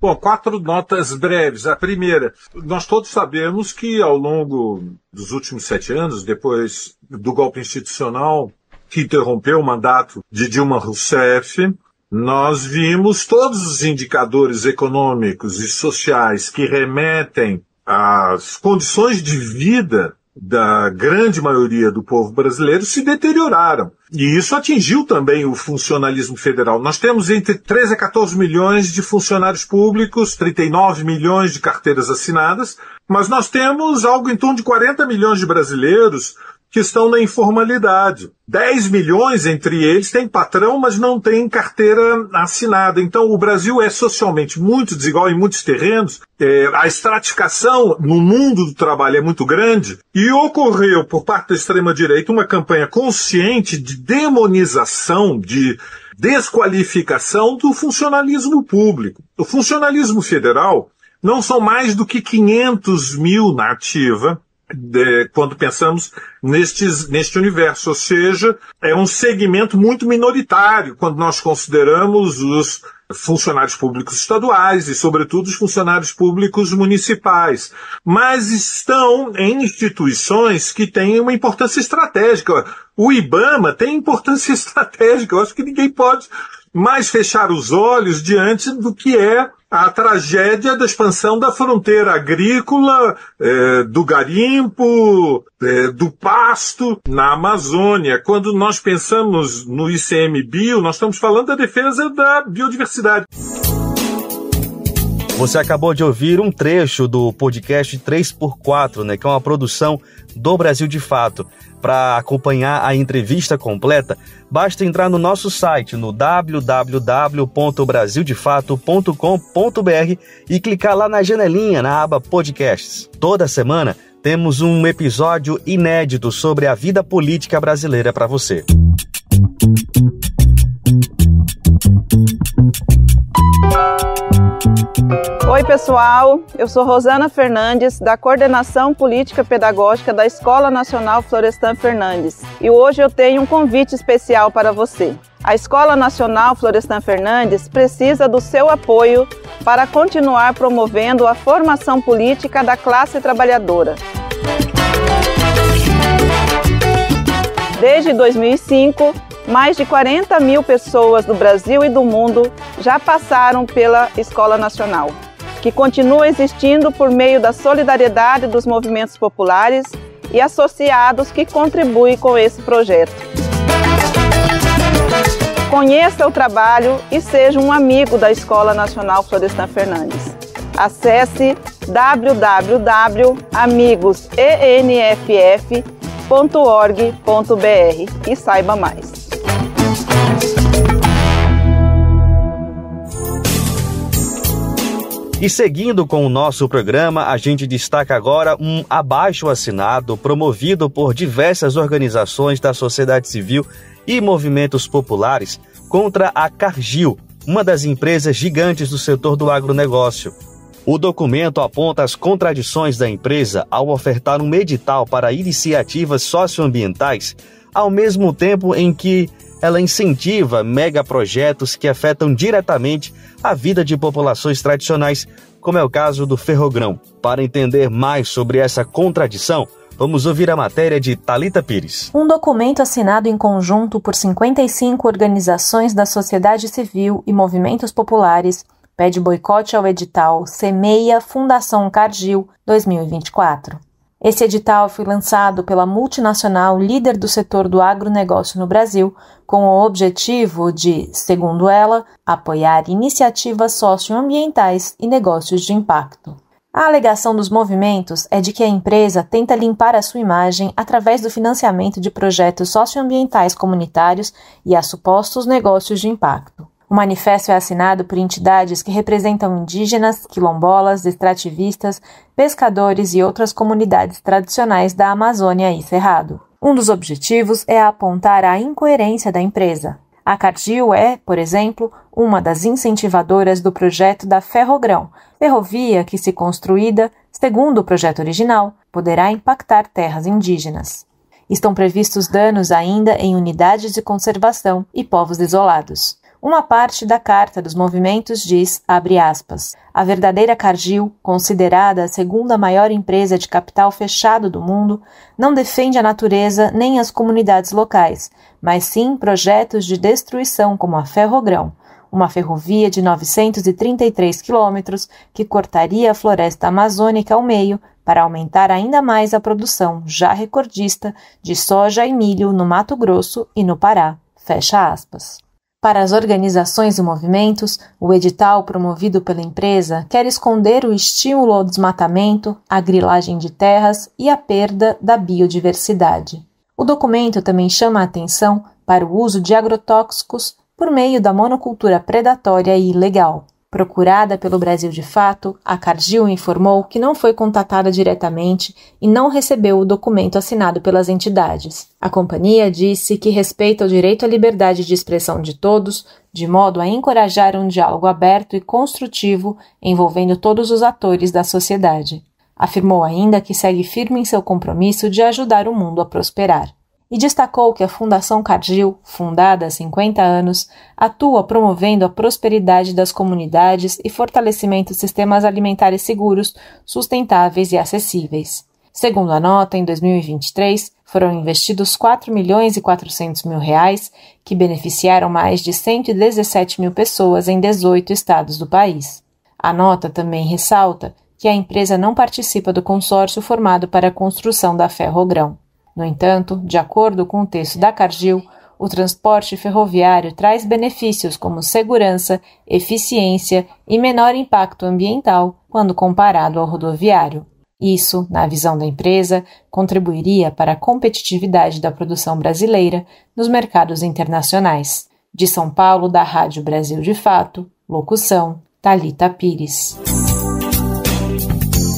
Bom, 4 notas breves. A primeira, nós todos sabemos que ao longo dos últimos 7 anos, depois do golpe institucional que interrompeu o mandato de Dilma Rousseff, nós vimos todos os indicadores econômicos e sociais que remetem às condições de vida da grande maioria do povo brasileiro se deterioraram. E isso atingiu também o funcionalismo federal. Nós temos entre 13 a 14 milhões de funcionários públicos, 39 milhões de carteiras assinadas, mas nós temos algo em torno de 40 milhões de brasileiros que estão na informalidade. 10 milhões entre eles têm patrão, mas não têm carteira assinada. Então o Brasil é socialmente muito desigual em muitos terrenos. A estratificação no mundo do trabalho é muito grande e ocorreu por parte da extrema-direita uma campanha consciente de demonização, de desqualificação do funcionalismo público. O funcionalismo federal não são mais do que 500 mil na ativa, quando pensamos neste universo, ou seja, é um segmento muito minoritário quando nós consideramos os funcionários públicos estaduais e, sobretudo, os funcionários públicos municipais, mas estão em instituições que têm uma importância estratégica. O IBAMA tem importância estratégica. Eu acho que ninguém pode mais fechar os olhos diante do que é a tragédia da expansão da fronteira agrícola, do garimpo, do pasto na Amazônia. Quando nós pensamos no ICMBio, nós estamos falando da defesa da biodiversidade. Você acabou de ouvir um trecho do podcast 3x4, que é uma produção do Brasil de Fato. Para acompanhar a entrevista completa, basta entrar no nosso site no www.brasildefato.com.br e clicar lá na janelinha, na aba Podcasts. Toda semana temos um episódio inédito sobre a vida política brasileira para você. Oi pessoal, eu sou Rosana Fernandes, da Coordenação Política Pedagógica da Escola Nacional Florestan Fernandes, e hoje eu tenho um convite especial para você. A Escola Nacional Florestan Fernandes precisa do seu apoio para continuar promovendo a formação política da classe trabalhadora. Desde 2005, mais de 40 mil pessoas do Brasil e do mundo já passaram pela Escola Nacional, que continua existindo por meio da solidariedade dos movimentos populares e associados que contribuem com esse projeto. Conheça o trabalho e seja um amigo da Escola Nacional Florestan Fernandes. Acesse www.amigosenff.org.br e saiba mais. E seguindo com o nosso programa, a gente destaca agora um abaixo-assinado promovido por diversas organizações da sociedade civil e movimentos populares contra a Cargill, uma das empresas gigantes do setor do agronegócio. O documento aponta as contradições da empresa ao ofertar um edital para iniciativas socioambientais, ao mesmo tempo em que ela incentiva megaprojetos que afetam diretamente a vida de populações tradicionais, como é o caso do ferrogrão. Para entender mais sobre essa contradição, vamos ouvir a matéria de Thalita Pires. Um documento assinado em conjunto por 55 organizações da sociedade civil e movimentos populares pede boicote ao edital Semeia Fundação Cargill 2024. Esse edital foi lançado pela multinacional líder do setor do agronegócio no Brasil, com o objetivo de, segundo ela, apoiar iniciativas socioambientais e negócios de impacto. A alegação dos movimentos é de que a empresa tenta limpar a sua imagem através do financiamento de projetos socioambientais comunitários e a supostos negócios de impacto. O manifesto é assinado por entidades que representam indígenas, quilombolas, extrativistas, pescadores e outras comunidades tradicionais da Amazônia e Cerrado. Um dos objetivos é apontar a incoerência da empresa. A Cargill é, por exemplo, uma das incentivadoras do projeto da Ferrogrão, ferrovia que, se construída, segundo o projeto original, poderá impactar terras indígenas. Estão previstos danos ainda em unidades de conservação e povos isolados. Uma parte da Carta dos Movimentos diz, abre aspas, a verdadeira Cargill, considerada a segunda maior empresa de capital fechado do mundo, não defende a natureza nem as comunidades locais, mas sim projetos de destruição como a Ferrogrão, uma ferrovia de 933 quilômetros que cortaria a floresta amazônica ao meio para aumentar ainda mais a produção já recordista de soja e milho no Mato Grosso e no Pará. Fecha aspas. Para as organizações e movimentos, o edital promovido pela empresa quer esconder o estímulo ao desmatamento, a grilagem de terras e a perda da biodiversidade. O documento também chama a atenção para o uso de agrotóxicos por meio da monocultura predatória e ilegal. Procurada pelo Brasil de Fato, a Cargill informou que não foi contatada diretamente e não recebeu o documento assinado pelas entidades. A companhia disse que respeita o direito à liberdade de expressão de todos, de modo a encorajar um diálogo aberto e construtivo envolvendo todos os atores da sociedade. Afirmou ainda que segue firme em seu compromisso de ajudar o mundo a prosperar. e destacou que a Fundação Cargill, fundada há 50 anos, atua promovendo a prosperidade das comunidades e fortalecimento de sistemas alimentares seguros, sustentáveis e acessíveis. Segundo a nota, em 2023, foram investidos R$ 4.400.000, que beneficiaram mais de 117 mil pessoas em 18 estados do país. A nota também ressalta que a empresa não participa do consórcio formado para a construção da Ferrogrão. No entanto, de acordo com o texto da Cargill, o transporte ferroviário traz benefícios como segurança, eficiência e menor impacto ambiental quando comparado ao rodoviário. Isso, na visão da empresa, contribuiria para a competitividade da produção brasileira nos mercados internacionais. De São Paulo, da Rádio Brasil de Fato, locução Thalita Pires.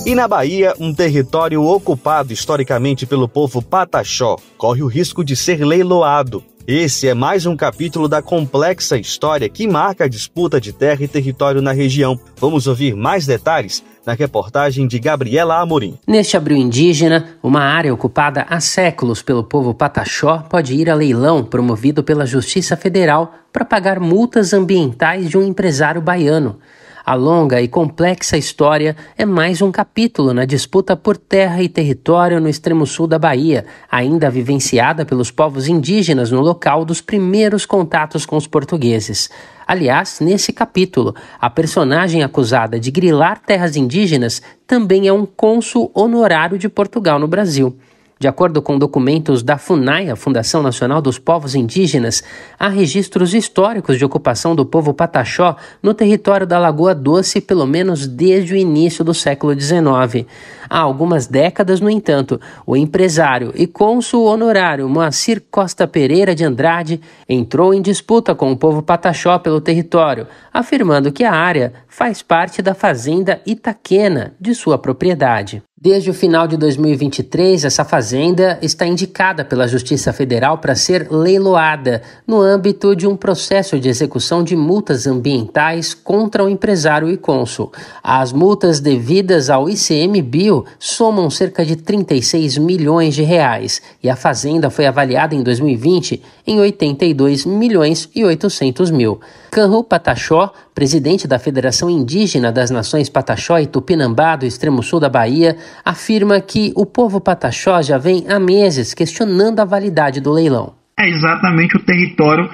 E na Bahia, um território ocupado historicamente pelo povo Pataxó corre o risco de ser leiloado. Esse é mais um capítulo da complexa história que marca a disputa de terra e território na região. Vamos ouvir mais detalhes na reportagem de Gabriela Amorim. Neste abril indígena, uma área ocupada há séculos pelo povo Pataxó pode ir a leilão promovido pela Justiça Federal para pagar multas ambientais de um empresário baiano. A longa e complexa história é mais um capítulo na disputa por terra e território no extremo sul da Bahia, ainda vivenciada pelos povos indígenas no local dos primeiros contatos com os portugueses. Aliás, nesse capítulo, a personagem acusada de grilar terras indígenas também é um cônsul honorário de Portugal no Brasil. De acordo com documentos da FUNAI, a Fundação Nacional dos Povos Indígenas, há registros históricos de ocupação do povo Pataxó no território da Lagoa Doce, pelo menos desde o início do século XIX. Há algumas décadas, no entanto, o empresário e cônsul honorário Moacir Costa Pereira de Andrade entrou em disputa com o povo Pataxó pelo território, afirmando que a área faz parte da fazenda Itaquena, de sua propriedade. Desde o final de 2023, essa fazenda está indicada pela Justiça Federal para ser leiloada no âmbito de um processo de execução de multas ambientais contra o empresário e cônsul. As multas devidas ao ICMBio somam cerca de 36 milhões de reais e a fazenda foi avaliada em 2020 em 82 milhões e 800 mil. Canhu Pataxó, presidente da Federação Indígena das Nações Pataxó e Tupinambá do extremo sul da Bahia, afirma que o povo Pataxó já vem há meses questionando a validade do leilão. É exatamente o território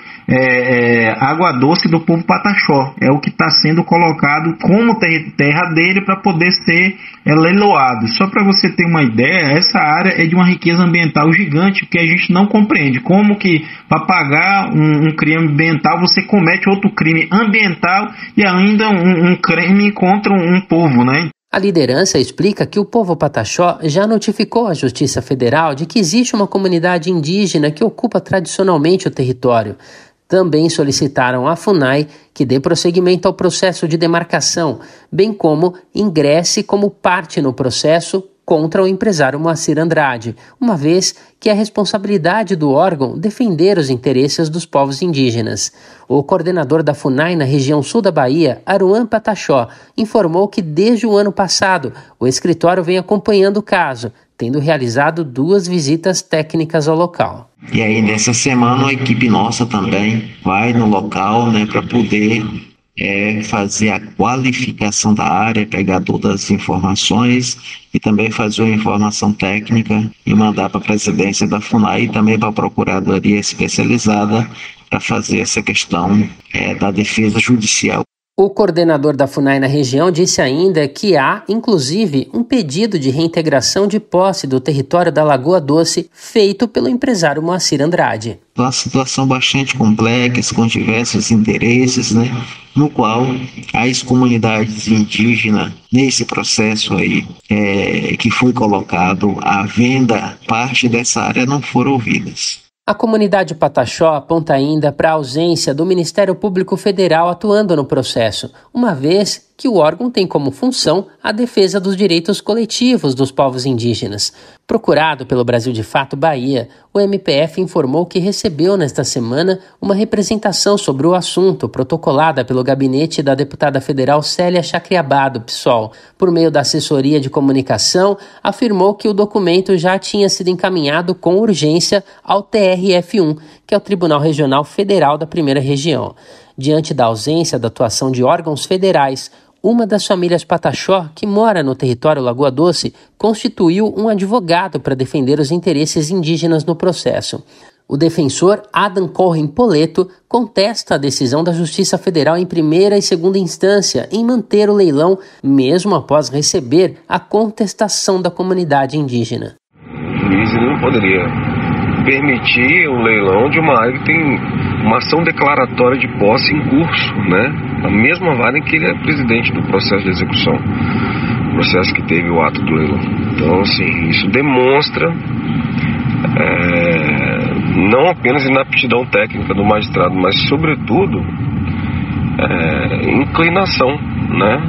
Água Doce do povo Pataxó. É o que está sendo colocado como terra dele para poder ser leiloado. Só para você ter uma ideia, essa área é de uma riqueza ambiental gigante que a gente não compreende. Como que para pagar um crime ambiental você comete outro crime ambiental e ainda um crime contra um povo, né? A liderança explica que o povo Pataxó já notificou à Justiça Federal de que existe uma comunidade indígena que ocupa tradicionalmente o território. Também solicitaram à FUNAI que dê prosseguimento ao processo de demarcação, bem como ingresse como parte no processo contra o empresário Moacir Andrade, uma vez que é responsabilidade do órgão defender os interesses dos povos indígenas. O coordenador da FUNAI na região sul da Bahia, Aruan Pataxó, informou que desde o ano passado o escritório vem acompanhando o caso, tendo realizado 2 visitas técnicas ao local. E aí nessa semana a equipe nossa também vai no local, para poder fazer a qualificação da área, pegar todas as informações e também fazer uma informação técnica e mandar para a presidência da FUNAI e também para a Procuradoria Especializada para fazer essa questão da defesa judicial. O coordenador da FUNAI na região disse ainda que há, inclusive, um pedido de reintegração de posse do território da Lagoa Doce feito pelo empresário Moacir Andrade. Uma situação bastante complexa, com diversos interesses, no qual as comunidades indígenas, nesse processo aí, que foi colocado à venda, parte dessa área não foram ouvidas. A comunidade Pataxó aponta ainda para a ausência do Ministério Público Federal atuando no processo, uma vez que o órgão tem como função a defesa dos direitos coletivos dos povos indígenas. Procurado pelo Brasil de Fato Bahia, o MPF informou que recebeu nesta semana uma representação sobre o assunto protocolada pelo gabinete da deputada federal Célia Chacriabá, do PSOL. Por meio da assessoria de comunicação, afirmou que o documento já tinha sido encaminhado com urgência ao TRF1, que é o Tribunal Regional Federal da Primeira Região. Diante da ausência da atuação de órgãos federais, uma das famílias Pataxó, que mora no território Lagoa Doce, constituiu um advogado para defender os interesses indígenas no processo. O defensor Adam Corren Poleto contesta a decisão da Justiça Federal em primeira e segunda instância em manter o leilão, mesmo após receber a contestação da comunidade indígena. O juiz não poderia permitir o leilão de uma área que tem uma ação declaratória de posse em curso, né? A mesma vara em que ele é presidente do processo de execução, processo que teve o ato do leilão. Então, assim, isso demonstra não apenas inaptidão técnica do magistrado, mas, sobretudo, inclinação, né?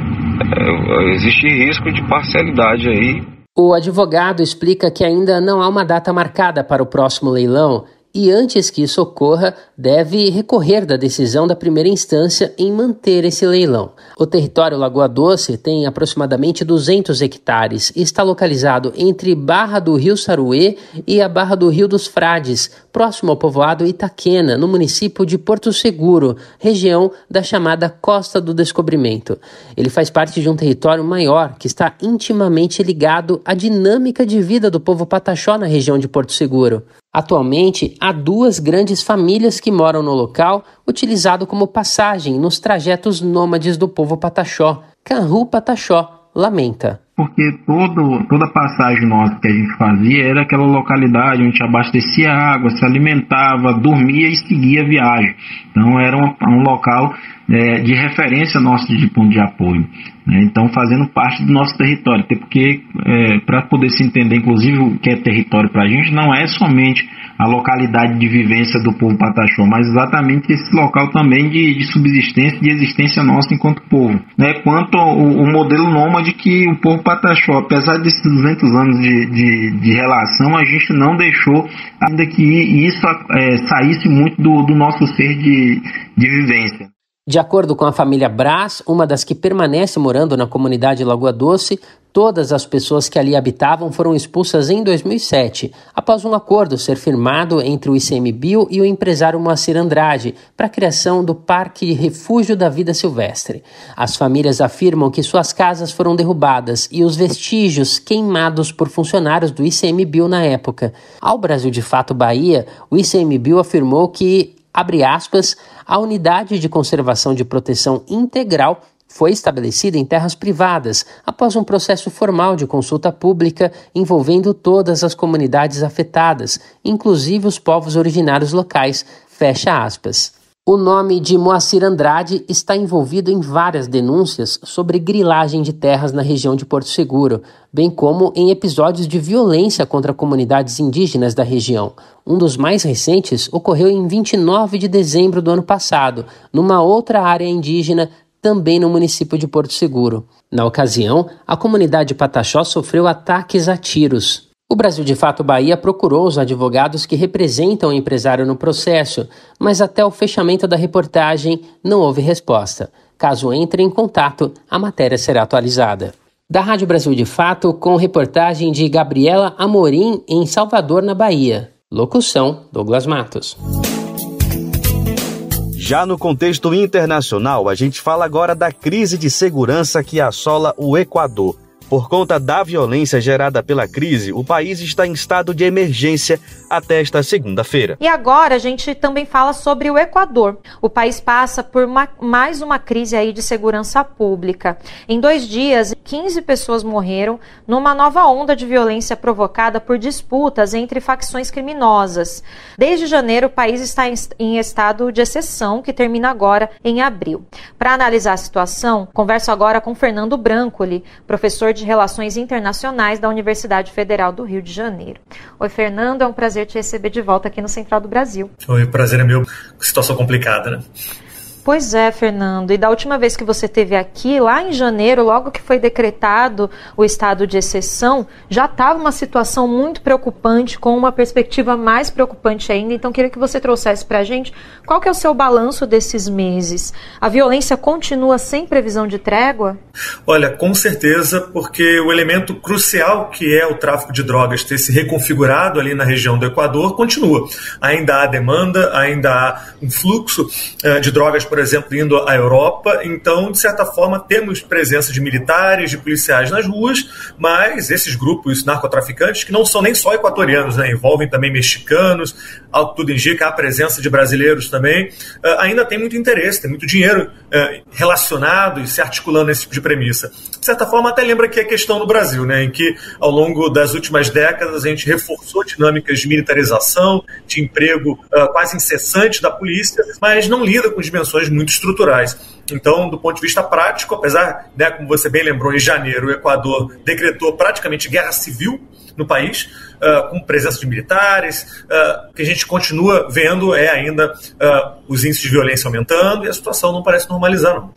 Existe risco de parcialidade aí. O advogado explica que ainda não há uma data marcada para o próximo leilão e, antes que isso ocorra, deve recorrer da decisão da primeira instância em manter esse leilão. O território Lagoa Doce tem aproximadamente 200 hectares e está localizado entre Barra do Rio Saruê e a Barra do Rio dos Frades, próximo ao povoado Itaquena, no município de Porto Seguro, região da chamada Costa do Descobrimento. Ele faz parte de um território maior que está intimamente ligado à dinâmica de vida do povo Pataxó na região de Porto Seguro. Atualmente, há 2 grandes famílias que moram no local, utilizado como passagem nos trajetos nômades do povo Pataxó. Canru Pataxó lamenta. Porque toda passagem nossa que a gente fazia era aquela localidade onde a gente abastecia água, se alimentava, dormia e seguia a viagem. Então era um local de referência nosso de ponto de apoio, né? Então fazendo parte do nosso território, até porque para poder se entender inclusive o que é território para a gente não é somente a localidade de vivência do povo Pataxó, mas exatamente esse local também de subsistência, de existência nossa enquanto povo, né? Quanto o modelo nômade que o povo Pataxó, apesar desses 200 anos de relação, a gente não deixou ainda que isso saísse muito do nosso ser de vivência. De acordo com a família Brás, uma das que permanece morando na comunidade Lagoa Doce, todas as pessoas que ali habitavam foram expulsas em 2007, após um acordo ser firmado entre o ICMBio e o empresário Moacir Andrade para a criação do Parque Refúgio da Vida Silvestre. As famílias afirmam que suas casas foram derrubadas e os vestígios queimados por funcionários do ICMBio na época. Ao Brasil de Fato Bahia, o ICMBio afirmou que, abre aspas, a unidade de conservação de proteção integral foi estabelecida em terras privadas após um processo formal de consulta pública envolvendo todas as comunidades afetadas, inclusive os povos originários locais, fecha aspas. O nome de Moacir Andrade está envolvido em várias denúncias sobre grilagem de terras na região de Porto Seguro, bem como em episódios de violência contra comunidades indígenas da região. Um dos mais recentes ocorreu em 29 de dezembro do ano passado, numa outra área indígena, também no município de Porto Seguro. Na ocasião, a comunidade Pataxó sofreu ataques a tiros. O Brasil de Fato Bahia procurou os advogados que representam o empresário no processo, mas até o fechamento da reportagem não houve resposta. Caso entre em contato, a matéria será atualizada. Da Rádio Brasil de Fato, com reportagem de Gabriela Amorim, em Salvador, na Bahia. Locução, Douglas Matos. Já no contexto internacional, a gente fala agora da crise de segurança que assola o Equador. Por conta da violência gerada pela crise, o país está em estado de emergência até esta segunda-feira. E agora a gente também fala sobre o Equador. O país passa por mais uma crise aí de segurança pública. Em 2 dias, 15 pessoas morreram numa nova onda de violência provocada por disputas entre facções criminosas. Desde janeiro, o país está em estado de exceção, que termina agora em abril. Para analisar a situação, converso agora com Fernando Brancoli, professor de Relações Internacionais da Universidade Federal do Rio de Janeiro. Oi, Fernando, é um prazer te receber de volta aqui no Central do Brasil. Oi, o prazer é meu. Situação complicada, né? Pois é, Fernando. E da última vez que você esteve aqui, lá em janeiro, logo que foi decretado o estado de exceção, já estava uma situação muito preocupante, com uma perspectiva mais preocupante ainda. Então, queria que você trouxesse para a gente qual que é o seu balanço desses meses. A violência continua sem previsão de trégua? Olha, com certeza, porque o elemento crucial que é o tráfico de drogas ter se reconfigurado ali na região do Equador continua. Ainda há demanda, ainda há um fluxo de drogas, por exemplo, indo à Europa. Então, de certa forma, temos presença de militares, de policiais nas ruas, mas esses grupos narcotraficantes, que não são nem só equatorianos, né, envolvem também mexicanos, ao que tudo indica, a presença de brasileiros também, ainda tem muito interesse, tem muito dinheiro relacionado e se articulando nesse tipo de premissa. De certa forma, até lembra que a questão no Brasil, né, em que ao longo das últimas décadas a gente reforçou dinâmicas de militarização, de emprego quase incessante da polícia, mas não lida com dimensões muito estruturais. Então, do ponto de vista prático, apesar, né, como você bem lembrou, em janeiro o Equador decretou praticamente guerra civil no país, com presença de militares, que a gente continua vendo ainda os índices de violência aumentando e a situação não parece normalizar, não.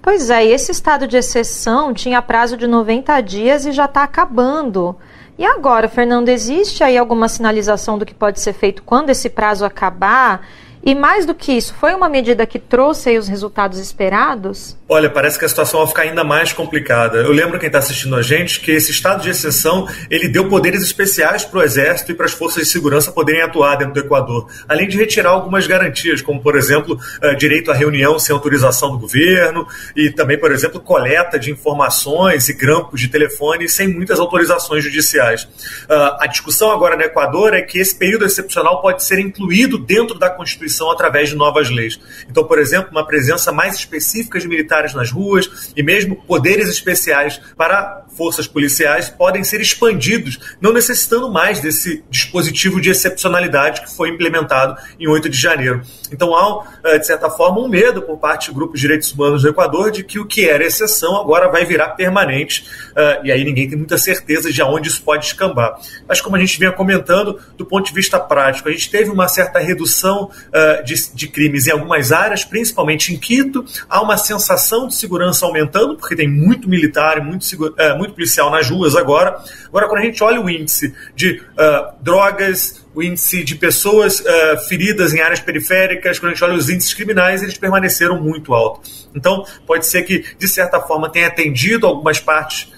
Pois é, e esse estado de exceção tinha prazo de 90 dias e já está acabando. E agora, Fernando, existe aí alguma sinalização do que pode ser feito quando esse prazo acabar? E mais do que isso, foi uma medida que trouxe aí os resultados esperados? Olha, parece que a situação vai ficar ainda mais complicada. Eu lembro quem está assistindo a gente que esse estado de exceção, ele deu poderes especiais para o Exército e para as forças de segurança poderem atuar dentro do Equador, além de retirar algumas garantias, como, por exemplo, direito à reunião sem autorização do governo e também, por exemplo, coleta de informações e grampos de telefone sem muitas autorizações judiciais. A discussão agora no Equador é que esse período excepcional pode ser incluído dentro da Constituição através de novas leis. Então, por exemplo, uma presença mais específica de militares nas ruas e mesmo poderes especiais para forças policiais podem ser expandidos, não necessitando mais desse dispositivo de excepcionalidade que foi implementado em 8 de janeiro. Então há, de certa forma, um medo por parte de grupos de direitos humanos do Equador de que o que era exceção agora vai virar permanente, e aí ninguém tem muita certeza de aonde isso pode escambar. Mas como a gente vinha comentando, do ponto de vista prático, a gente teve uma certa redução de crimes em algumas áreas, principalmente em Quito. Há uma sensação de segurança aumentando, porque tem muito militar e muito policial nas ruas agora. Agora, quando a gente olha o índice de drogas, o índice de pessoas feridas em áreas periféricas, quando a gente olha os índices criminais, eles permaneceram muito altos. Então, pode ser que, de certa forma, tenha atendido algumas partes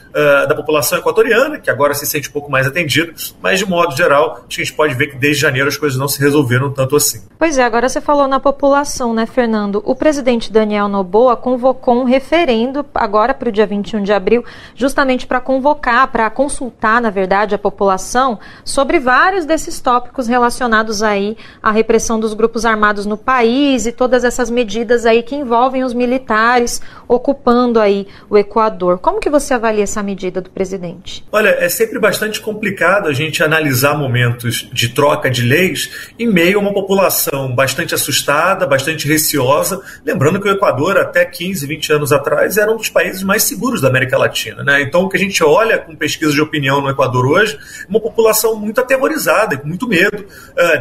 da população equatoriana, que agora se sente um pouco mais atendida, mas de modo geral, acho que a gente pode ver que desde janeiro as coisas não se resolveram tanto assim. Pois é, agora você falou na população, né, Fernando? O presidente Daniel Noboa convocou um referendo agora para o dia 21 de abril, justamente para convocar, para consultar, na verdade, a população sobre vários desses tópicos relacionados aí à repressão dos grupos armados no país e todas essas medidas aí que envolvem os militares ocupando aí o Equador. Como que você avalia essa medida do presidente? Olha, é sempre bastante complicado a gente analisar momentos de troca de leis em meio a uma população bastante assustada, bastante receosa, lembrando que o Equador até 15, 20 anos atrás era um dos países mais seguros da América Latina, né? Então o que a gente olha com pesquisa de opinião no Equador hoje é uma população muito aterrorizada, com muito medo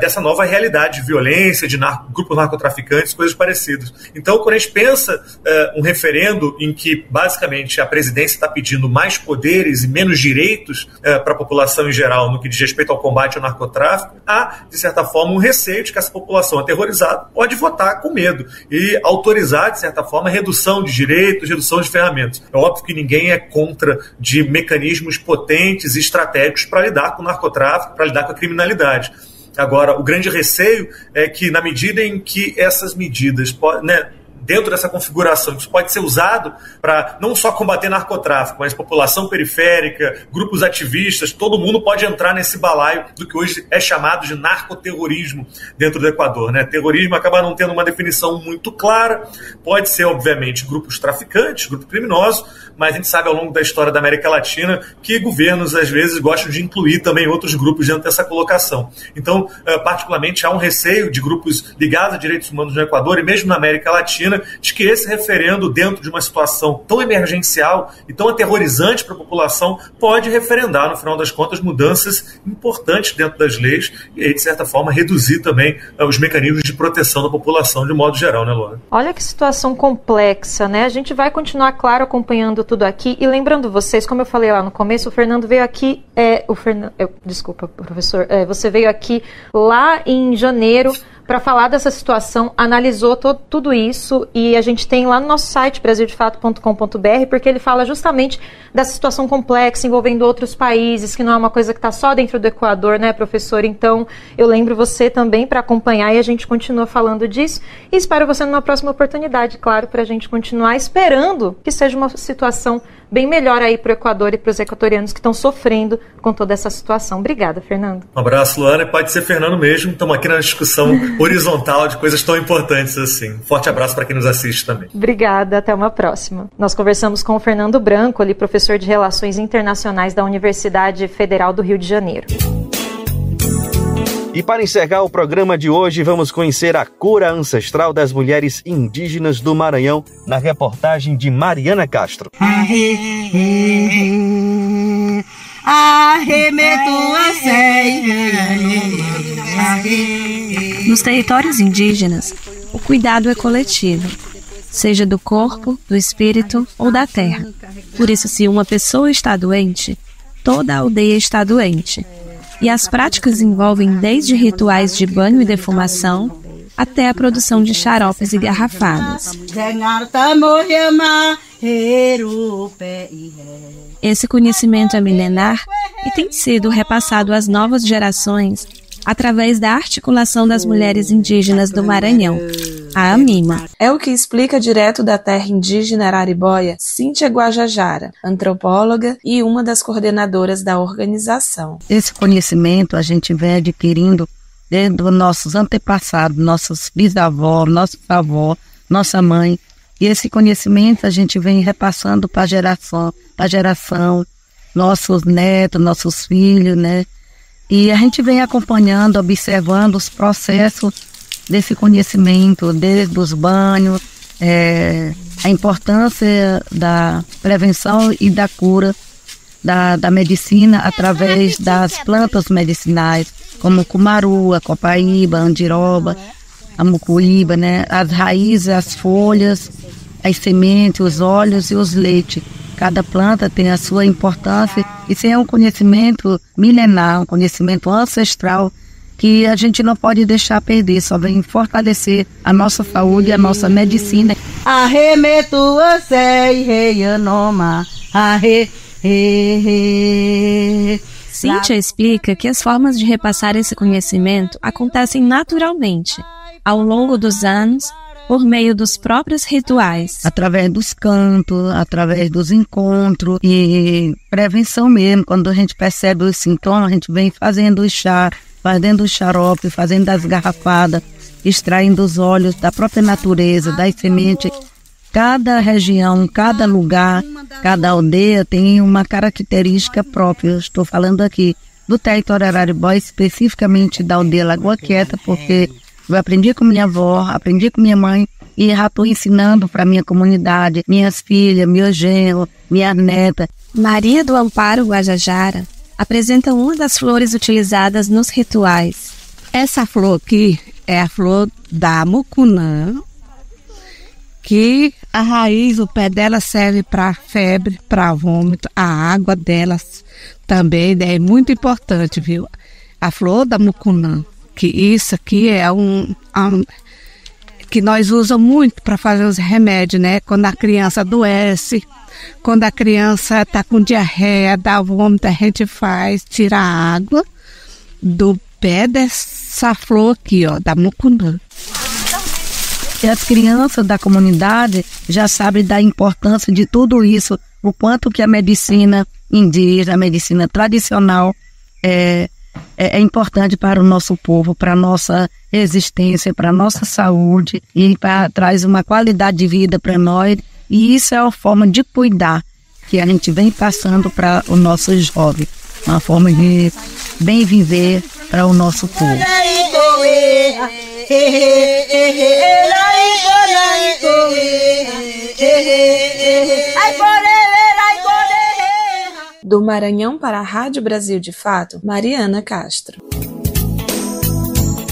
dessa nova realidade de violência, de grupos narcotraficantes, coisas parecidas. Então quando a gente pensa um referendo em que basicamente a presidência está pedindo mais poderes e menos direitos para a população em geral no que diz respeito ao combate ao narcotráfico, há, de certa forma, um receio de que essa população aterrorizada pode votar com medo e autorizar, de certa forma, a redução de direitos, redução de ferramentas. É óbvio que ninguém é contra de mecanismos potentes e estratégicos para lidar com o narcotráfico, para lidar com a criminalidade. Agora, o grande receio é que, na medida em que essas medidas dentro dessa configuração, isso pode ser usado para não só combater narcotráfico, mas população periférica, grupos ativistas, todo mundo pode entrar nesse balaio do que hoje é chamado de narcoterrorismo dentro do Equador, né? Terrorismo acaba não tendo uma definição muito clara, pode ser, obviamente, grupos traficantes, grupos criminosos, mas a gente sabe ao longo da história da América Latina que governos, às vezes, gostam de incluir também outros grupos dentro dessa colocação. Então, particularmente, há um receio de grupos ligados a direitos humanos no Equador e mesmo na América Latina né, de que esse referendo, dentro de uma situação tão emergencial e tão aterrorizante para a população, pode referendar, no final das contas, mudanças importantes dentro das leis e aí, de certa forma, reduzir também os mecanismos de proteção da população de modo geral, né, Luana? Olha que situação complexa, né? A gente vai continuar, claro, acompanhando tudo aqui e lembrando vocês, como eu falei lá no começo, o Fernando veio aqui, desculpa, professor, você veio aqui lá em janeiro para falar dessa situação, analisou tudo isso e a gente tem lá no nosso site brasildefato.com.br, porque ele fala justamente dessa situação complexa envolvendo outros países, que não é uma coisa que está só dentro do Equador, né, professor? Então, eu lembro você também para acompanhar e a gente continua falando disso e espero você numa próxima oportunidade, claro, para a gente continuar esperando que seja uma situação bem melhor aí para o Equador e para os equatorianos que estão sofrendo com toda essa situação. Obrigada, Fernando. Um abraço, Luana. Pode ser Fernando mesmo. Estamos aqui na discussão horizontal de coisas tão importantes assim. Forte abraço para quem nos assiste também. Obrigada. Até uma próxima. Nós conversamos com o Fernando Branco, ali, professor de Relações Internacionais da Universidade Federal do Rio de Janeiro. E para encerrar o programa de hoje, vamos conhecer a cura ancestral das mulheres indígenas do Maranhão na reportagem de Mariana Castro. Nos territórios indígenas, o cuidado é coletivo, seja do corpo, do espírito ou da terra. Por isso, se uma pessoa está doente, toda a aldeia está doente. E as práticas envolvem desde rituais de banho e defumação até a produção de xaropes e garrafadas. Esse conhecimento é milenar e tem sido repassado às novas gerações através da articulação das mulheres indígenas do Maranhão, a AMIMA. É o que explica direto da terra indígena araribóia Cíntia Guajajara, antropóloga e uma das coordenadoras da organização. Esse conhecimento a gente vem adquirindo desde os nossos antepassados, nossos bisavós, nosso avó, nossa mãe. E esse conhecimento a gente vem repassando para geração, nossos netos, nossos filhos, né? E a gente vem acompanhando, observando os processos desse conhecimento, desde os banhos, a importância da prevenção e da cura da medicina através das plantas medicinais, como o cumaru, a copaíba, a andiroba, a mucuíba, né? As raízes, as folhas, as sementes, os óleos e os leites. Cada planta tem a sua importância. Isso é um conhecimento milenar, um conhecimento ancestral que a gente não pode deixar perder, só vem fortalecer a nossa saúde e a nossa medicina. Cíntia explica que as formas de repassar esse conhecimento acontecem naturalmente, ao longo dos anos, por meio dos próprios rituais. Através dos cantos, através dos encontros e prevenção mesmo. Quando a gente percebe os sintomas, a gente vem fazendo o chá, fazendo o xarope, fazendo as garrafadas, extraindo os óleos da própria natureza, das sementes. Cada região, cada lugar, cada aldeia tem uma característica própria. Eu estou falando aqui do território araribóia, especificamente da aldeia Lagoa Quieta, porque eu aprendi com minha avó, aprendi com minha mãe e já estou ensinando para minha comunidade, minhas filhas, meu genro, minha neta. Maria do Amparo Guajajara apresenta uma das flores utilizadas nos rituais. Essa flor aqui é a flor da mucunã, que a raiz, o pé dela serve para febre, para vômito. A água delas também é muito importante, viu? A flor da mucunã, que isso aqui é que nós usamos muito para fazer os remédios, né? Quando a criança adoece, quando a criança está com diarreia, dá vômito, a gente tira a água do pé dessa flor aqui, ó, da mucunã. E as crianças da comunidade já sabem da importância de tudo isso, o quanto que a medicina indígena, a medicina tradicional é importante para o nosso povo, para a nossa existência, para a nossa saúde e traz uma qualidade de vida para nós. E isso é a forma de cuidar que a gente vem passando para o nosso jovem, uma forma de bem viver para o nosso povo. Do Maranhão para a Rádio Brasil de Fato, Mariana Castro.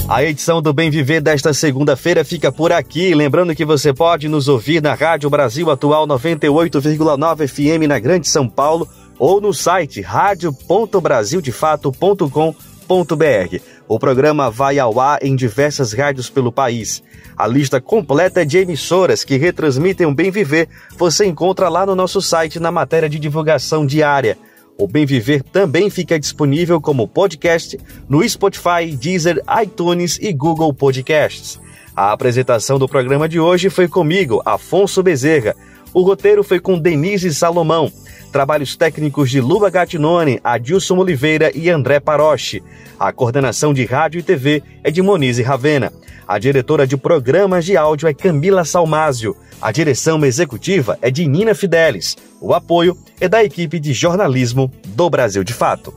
A edição do Bem Viver desta segunda-feira fica por aqui. Lembrando que você pode nos ouvir na Rádio Brasil Atual 98,9 FM na Grande São Paulo ou no site radio.brasildefato.com.br. O programa vai ao ar em diversas rádios pelo país. A lista completa de emissoras que retransmitem o Bem Viver você encontra lá no nosso site na matéria de divulgação diária. O Bem Viver também fica disponível como podcast no Spotify, Deezer, iTunes e Google Podcasts. A apresentação do programa de hoje foi comigo, Afonso Bezerra. O roteiro foi com Denise Salomão. Trabalhos técnicos de Luba Gattinone, Adilson Oliveira e André Paroche. A coordenação de rádio e TV é de Monize Ravena. A diretora de programas de áudio é Camila Salmásio. A direção executiva é de Nina Fidelis. O apoio é da equipe de jornalismo do Brasil de Fato.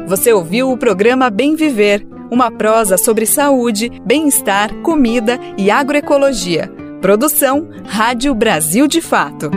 Você ouviu o programa Bem Viver, uma prosa sobre saúde, bem-estar, comida e agroecologia. Produção Rádio Brasil de Fato.